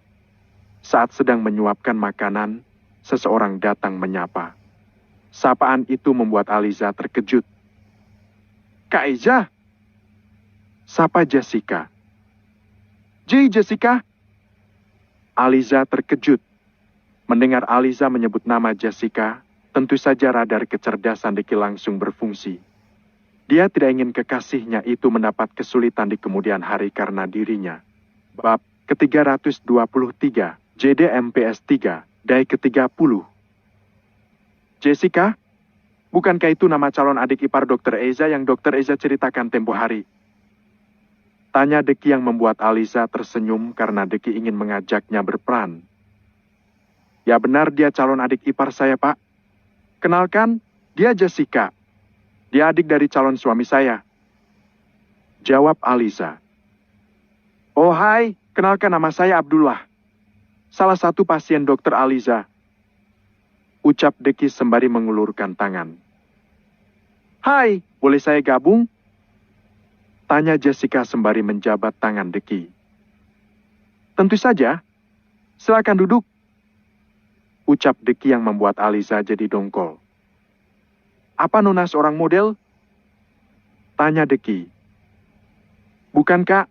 Saat sedang menyuapkan makanan, seseorang datang menyapa. Sapaan itu membuat Aliza terkejut. Kak Eza? Sapa Jessica. Jessica? Aliza terkejut. Mendengar Aliza menyebut nama Jessica, tentu saja radar kecerdasan Deki langsung berfungsi. Dia tidak ingin kekasihnya itu mendapat kesulitan di kemudian hari karena dirinya. Bab ke-323, JDMPS 3, Dai ke-30. Jessica? Bukankah itu nama calon adik ipar Dr. Eza yang Dr. Eza ceritakan tempo hari? Tanya Deki yang membuat Aliza tersenyum karena Deki ingin mengajaknya berperan. Ya benar, dia calon adik ipar saya, Pak. Kenalkan, dia Jessica. Dia adik dari calon suami saya. Jawab Aliza. Oh hai, kenalkan nama saya Abdullah. Salah satu pasien dokter Aliza. Ucap Deki sembari mengulurkan tangan. Hai, boleh saya gabung? Tanya Jessica sembari menjabat tangan Deki. Tentu saja. Silakan duduk. Ucap Deki yang membuat Aliza jadi dongkol. Apa Nona seorang model? Tanya Deki. Bukan, Kak.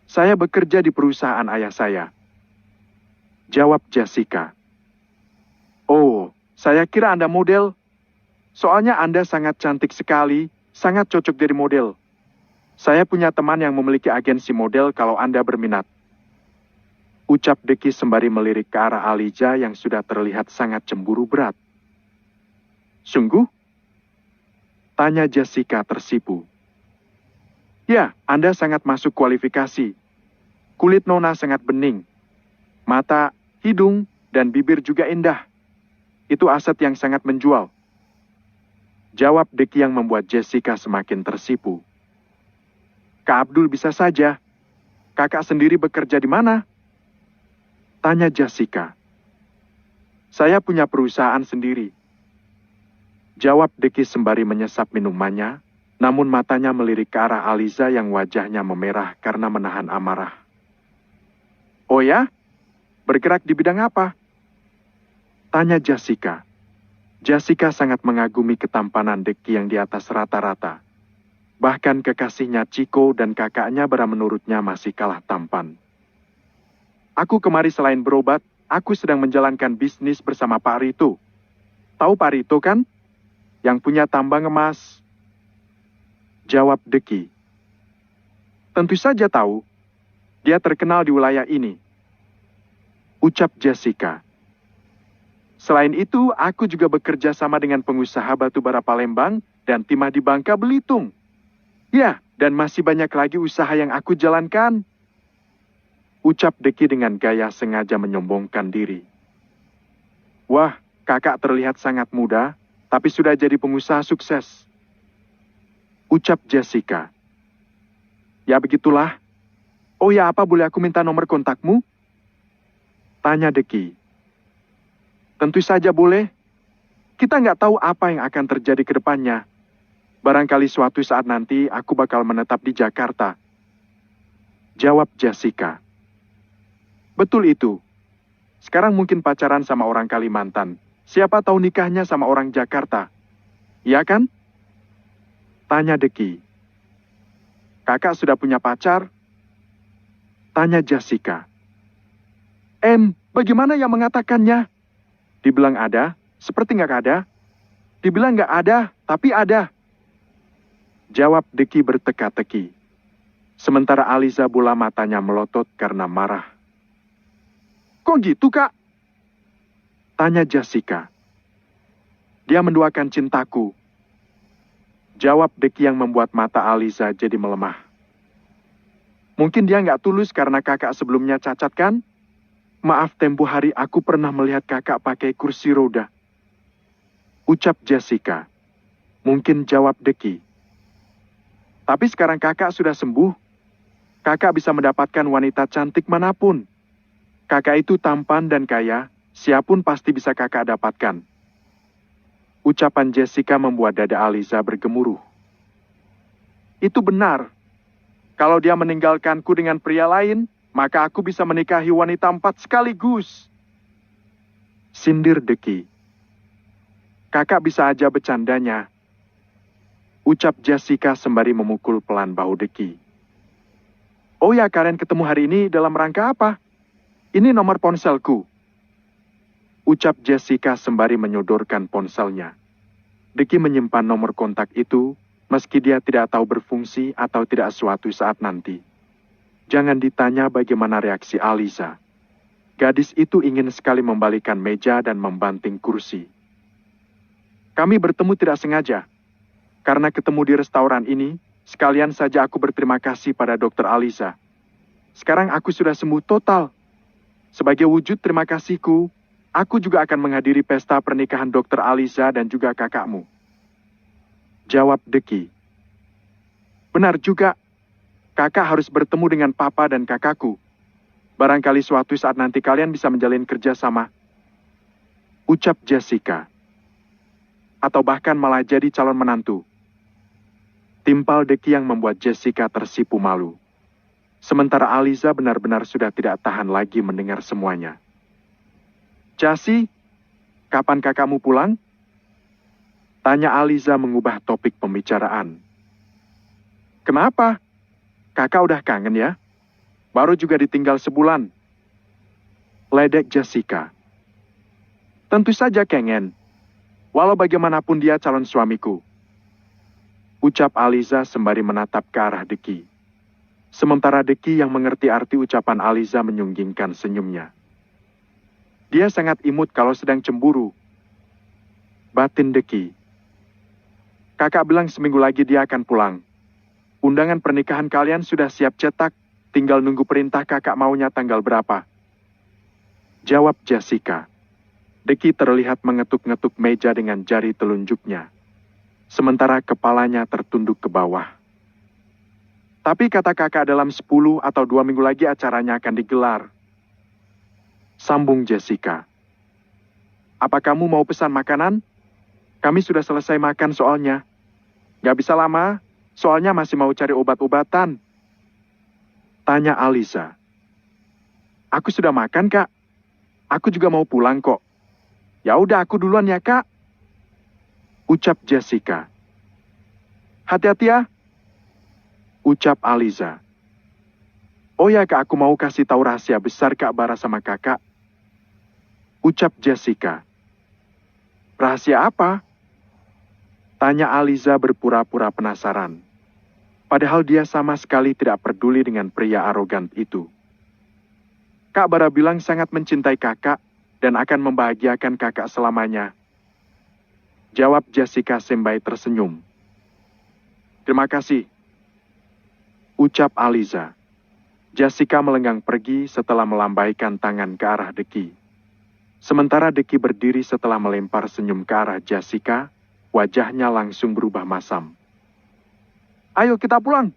Saya bekerja di perusahaan ayah saya. Jawab Jessica. Oh, saya kira Anda model. Soalnya Anda sangat cantik sekali, sangat cocok jadi model. Saya punya teman yang memiliki agensi model kalau Anda berminat. Ucap Deki sembari melirik ke arah Aliza yang sudah terlihat sangat cemburu berat. Sungguh? Tanya Jessica tersipu. Ya, Anda sangat masuk kualifikasi. Kulit Nona sangat bening. Mata, hidung, dan bibir juga indah. Itu aset yang sangat menjual. Jawab Deki yang membuat Jessica semakin tersipu. Kak Abdul bisa saja. Kakak sendiri bekerja di mana? Tanya Jessica. Saya punya perusahaan sendiri. Jawab Deki sembari menyesap minumannya, namun matanya melirik ke arah Aliza yang wajahnya memerah karena menahan amarah. Oh ya? Bergerak di bidang apa? Tanya Jessica. Jessica sangat mengagumi ketampanan Deki yang di atas rata-rata. Bahkan kekasihnya Chico dan kakaknya menurutnya masih kalah tampan. Aku kemari selain berobat, aku sedang menjalankan bisnis bersama Pak Rito. Tahu Pak Rito kan? Yang punya tambang emas. Jawab Deki. Tentu saja tahu. Dia terkenal di wilayah ini. Ucap Jessica. Selain itu, aku juga bekerja sama dengan pengusaha batubara Palembang dan timah di Bangka Belitung. Ya, dan masih banyak lagi usaha yang aku jalankan. Ucap Deki dengan gaya sengaja menyombongkan diri. Wah, kakak terlihat sangat muda, tapi sudah jadi pengusaha sukses. Ucap Jessica. Ya begitulah. Oh ya, apa boleh aku minta nomor kontakmu? Tanya Deki. Tentu saja boleh. Kita nggak tahu apa yang akan terjadi ke depannya. Barangkali suatu saat nanti aku bakal menetap di Jakarta. Jawab Jessica. Betul itu. Sekarang mungkin pacaran sama orang Kalimantan. Siapa tahu nikahnya sama orang Jakarta. Iya kan? Tanya Deki. Kakak sudah punya pacar? Tanya Jessica. Bagaimana yang mengatakannya? Dibilang ada, seperti nggak ada. Dibilang nggak ada, tapi ada. Jawab Deki berteka-teki. Sementara Aliza bola matanya melotot karena marah. Kok gitu, Kak? Tanya Jessica. Dia menduakan cintaku. Jawab Deki yang membuat mata Aliza jadi melemah. Mungkin dia nggak tulus karena kakak sebelumnya cacat kan? Maaf, tempo hari aku pernah melihat kakak pakai kursi roda. Ucap Jessica. Mungkin jawab Deki. Tapi sekarang kakak sudah sembuh. Kakak bisa mendapatkan wanita cantik manapun. Kakak itu tampan dan kaya, siapapun pasti bisa kakak dapatkan. Ucapan Jessica membuat dada Aliza bergemuruh. Itu benar. Kalau dia meninggalkanku dengan pria lain, maka aku bisa menikahi wanita 4 sekaligus. Sindir Deki. Kakak bisa aja bercandanya. Ucap Jessica sembari memukul pelan bahu Deki. Oh ya, kalian ketemu hari ini dalam rangka apa? Ini nomor ponselku. Ucap Jessica sembari menyodorkan ponselnya. Deki menyimpan nomor kontak itu, meski dia tidak tahu berfungsi atau tidak suatu saat nanti. Jangan ditanya bagaimana reaksi Aliza. Gadis itu ingin sekali membalikan meja dan membanting kursi. Kami bertemu tidak sengaja. Karena ketemu di restoran ini, Sekalian saja aku berterima kasih pada Dokter Aliza. Sekarang aku sudah sembuh total. Sebagai wujud terima kasihku, aku juga akan menghadiri pesta pernikahan Dokter Aliza dan juga kakakmu. Jawab Deki. Benar juga. Kakak harus bertemu dengan papa dan kakakku. Barangkali suatu saat nanti kalian bisa menjalin kerjasama. Ucap Jessica. Atau bahkan malah jadi calon menantu. Timpal Deki yang membuat Jessica tersipu malu. Sementara Aliza benar-benar sudah tidak tahan lagi mendengar semuanya. Jasi, kapan kakakmu pulang? Tanya Aliza mengubah topik pembicaraan. Kenapa? Kakak udah kangen ya? Baru juga ditinggal sebulan. Ledek Jessica. Tentu saja kangen. Walau bagaimanapun dia calon suamiku. Ucap Aliza sembari menatap ke arah Deki. Sementara Deki yang mengerti arti ucapan Aliza menyunggingkan senyumnya. Dia sangat imut kalau sedang cemburu. Batin Deki. Kakak bilang seminggu lagi dia akan pulang. Undangan pernikahan kalian sudah siap cetak, tinggal nunggu perintah kakak maunya tanggal berapa. Jawab Jessica. Deki terlihat mengetuk-ngetuk meja dengan jari telunjuknya. Sementara kepalanya tertunduk ke bawah. Tapi kata kakak dalam 10 atau 2 minggu lagi acaranya akan digelar. Sambung Jessica. Apa kamu mau pesan makanan? Kami sudah selesai makan soalnya. Gak bisa lama, soalnya masih mau cari obat-obatan. Tanya Aliza. Aku sudah makan, Kak. Aku juga mau pulang kok. Ya udah aku duluan ya, Kak. Ucap Jessica. Hati-hati ya. Ucap Aliza. Oh ya Kak, aku mau kasih tahu rahasia besar Kak Bara sama kakak. Ucap Jessica. Rahasia apa? Tanya Aliza berpura-pura penasaran. Padahal dia sama sekali tidak peduli dengan pria arogan itu. Kak Bara bilang sangat mencintai kakak dan akan membahagiakan kakak selamanya. Jawab Jessica sambil tersenyum. Terima kasih. Ucap Aliza. Jessica melenggang pergi setelah melambaikan tangan ke arah Deki. Sementara Deki berdiri setelah melempar senyum ke arah Jessica, wajahnya langsung berubah masam. Ayo kita pulang.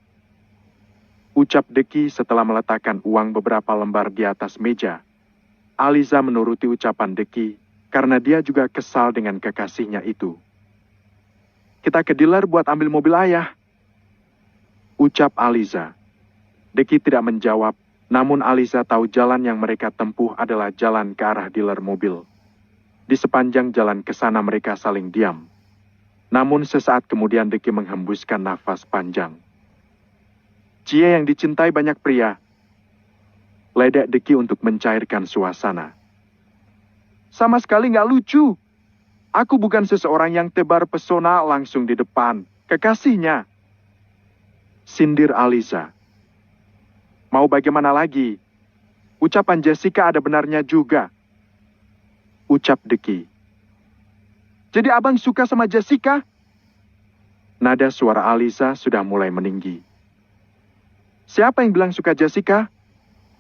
Ucap Deki setelah meletakkan uang beberapa lembar di atas meja. Aliza menuruti ucapan Deki karena dia juga kesal dengan kekasihnya itu. Kita ke dealer buat ambil mobil ayah. Ucap Aliza. Deki tidak menjawab, namun Aliza tahu jalan yang mereka tempuh adalah jalan ke arah dealer mobil. Di sepanjang jalan ke sana mereka saling diam. Namun sesaat kemudian Deki menghembuskan nafas panjang. Cie yang dicintai banyak pria. Ledek Deki untuk mencairkan suasana. Sama sekali nggak lucu. Aku bukan seseorang yang tebar pesona langsung di depan kekasihnya. Sindir Aliza. Mau bagaimana lagi? Ucapan Jessica ada benarnya juga. Ucap Deki. Jadi abang suka sama Jessica? Nada suara Aliza sudah mulai meninggi. Siapa yang bilang suka Jessica?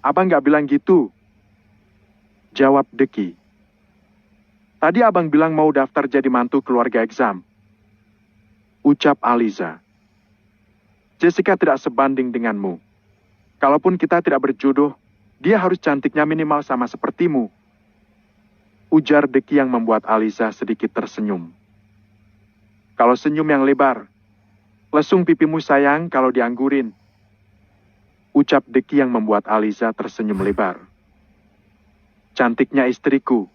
Abang nggak bilang gitu. Jawab Deki. Tadi abang bilang mau daftar jadi mantu keluarga Exam. Ucap Aliza. Jessica tidak sebanding denganmu. Kalaupun kita tidak berjodoh, dia harus cantiknya minimal sama sepertimu. Ujar Deki yang membuat Aliza sedikit tersenyum. Kalau senyum yang lebar, lesung pipimu sayang kalau dianggurin. Ucap Deki yang membuat Aliza tersenyum lebar. Cantiknya istriku.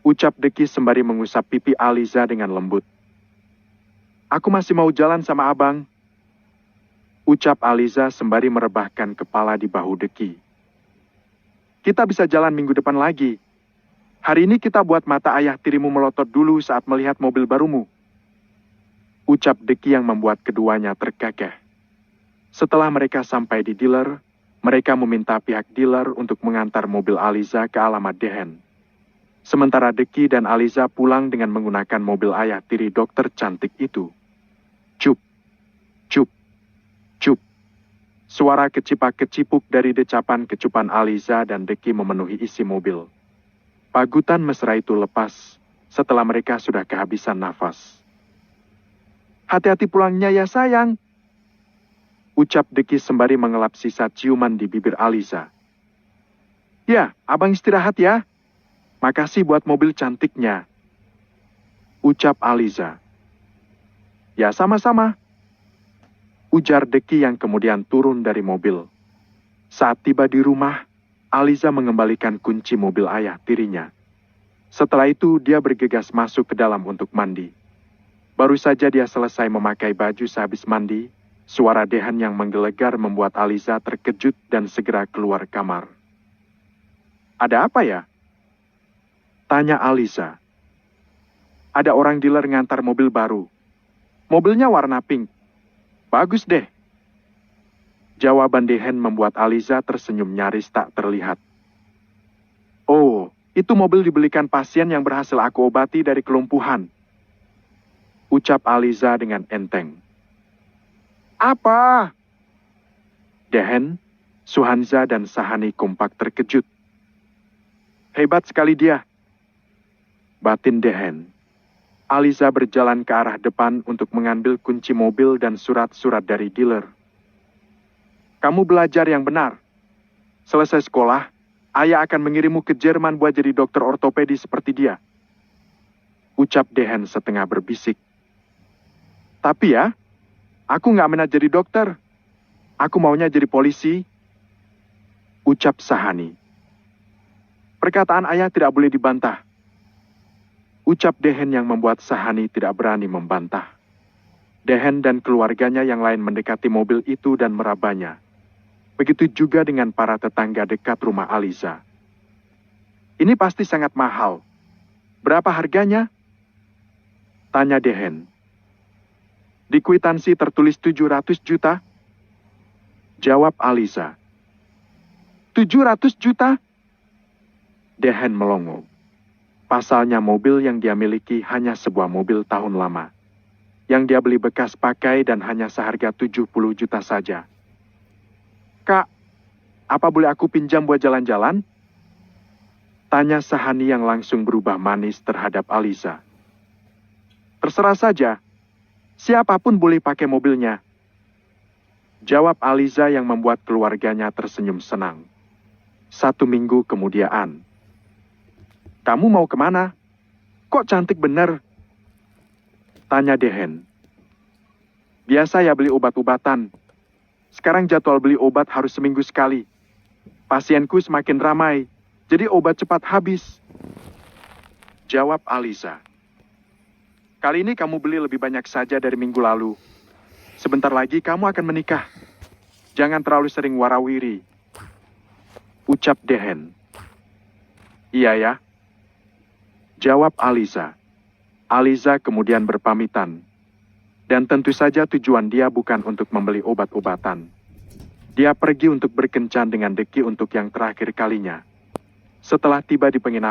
Ucap Deki sembari mengusap pipi Aliza dengan lembut. Aku masih mau jalan sama abang. Ucap Aliza sembari merebahkan kepala di bahu Deki. Kita bisa jalan minggu depan lagi. Hari ini kita buat mata ayah tirimu melotot dulu saat melihat mobil barumu. Ucap Deki yang membuat keduanya tergagah. Setelah mereka sampai di dealer, mereka meminta pihak dealer untuk mengantar mobil Aliza ke alamat Dehen. Sementara Deki dan Aliza pulang dengan menggunakan mobil ayah tiri dokter cantik itu. Cup, Cup, cup. Suara kecipak-kecipuk dari decapan kecupan Aliza dan Deki memenuhi isi mobil. Pagutan mesra itu lepas setelah mereka sudah kehabisan nafas. Hati-hati pulangnya ya sayang, ucap Deki sembari mengelap sisa ciuman di bibir Aliza. Ya, abang istirahat ya. Makasih buat mobil cantiknya, ucap Aliza. Ya sama-sama, ujar Deki yang kemudian turun dari mobil. Saat tiba di rumah, Aliza mengembalikan kunci mobil ayah tirinya. Setelah itu dia bergegas masuk ke dalam untuk mandi. Baru saja dia selesai memakai baju sehabis mandi, suara Dehan yang menggelegar membuat Aliza terkejut dan segera keluar kamar. Ada apa ya? Tanya Aliza. Ada orang dealer ngantar mobil baru. Mobilnya warna pink. Bagus deh. Jawaban Dehan membuat Aliza tersenyum nyaris tak terlihat. Oh, itu mobil dibelikan pasien yang berhasil aku obati dari kelumpuhan, ucap Aliza dengan enteng. Apa? Dehan, Suhanza dan Sahani kompak terkejut. Hebat sekali dia, batin Dehan. Aliza berjalan ke arah depan untuk mengambil kunci mobil dan surat-surat dari dealer. Kamu belajar yang benar. Selesai sekolah, ayah akan mengirimmu ke Jerman buat jadi dokter ortopedi seperti dia, ucap Dehan setengah berbisik. Tapi ya, aku nggak minat jadi dokter. Aku maunya jadi polisi, ucap Sahani. Perkataan ayah tidak boleh dibantah, ucap Dehan yang membuat Sahani tidak berani membantah. Dehan dan keluarganya yang lain mendekati mobil itu dan merabanya. Begitu juga dengan para tetangga dekat rumah Aliza. Ini pasti sangat mahal. Berapa harganya? Tanya Dehan. Di kwitansi tertulis 700 juta. Jawab Aliza. 700 juta? Dehan melongo. Pasalnya mobil yang dia miliki hanya sebuah mobil tahun lama, yang dia beli bekas pakai dan hanya seharga 70 juta saja. Kak, apa boleh aku pinjam buat jalan-jalan? Tanya Sahani yang langsung berubah manis terhadap Aliza. Terserah saja, siapapun boleh pakai mobilnya, jawab Aliza yang membuat keluarganya tersenyum senang. 1 minggu kemudian. Kamu mau kemana? Kok cantik bener? Tanya Dehan. Biasa ya beli obat-obatan. Sekarang jadwal beli obat harus seminggu sekali. Pasienku semakin ramai, jadi obat cepat habis, jawab Aliza. Kali ini kamu beli lebih banyak saja dari minggu lalu. Sebentar lagi kamu akan menikah. Jangan terlalu sering warawiri, ucap Dehan. Iya ya, jawab Aliza. Aliza kemudian berpamitan. Dan tentu saja tujuan dia bukan untuk membeli obat-obatan. Dia pergi untuk berkencan dengan Deki untuk yang terakhir kalinya. Setelah tiba di penginapan,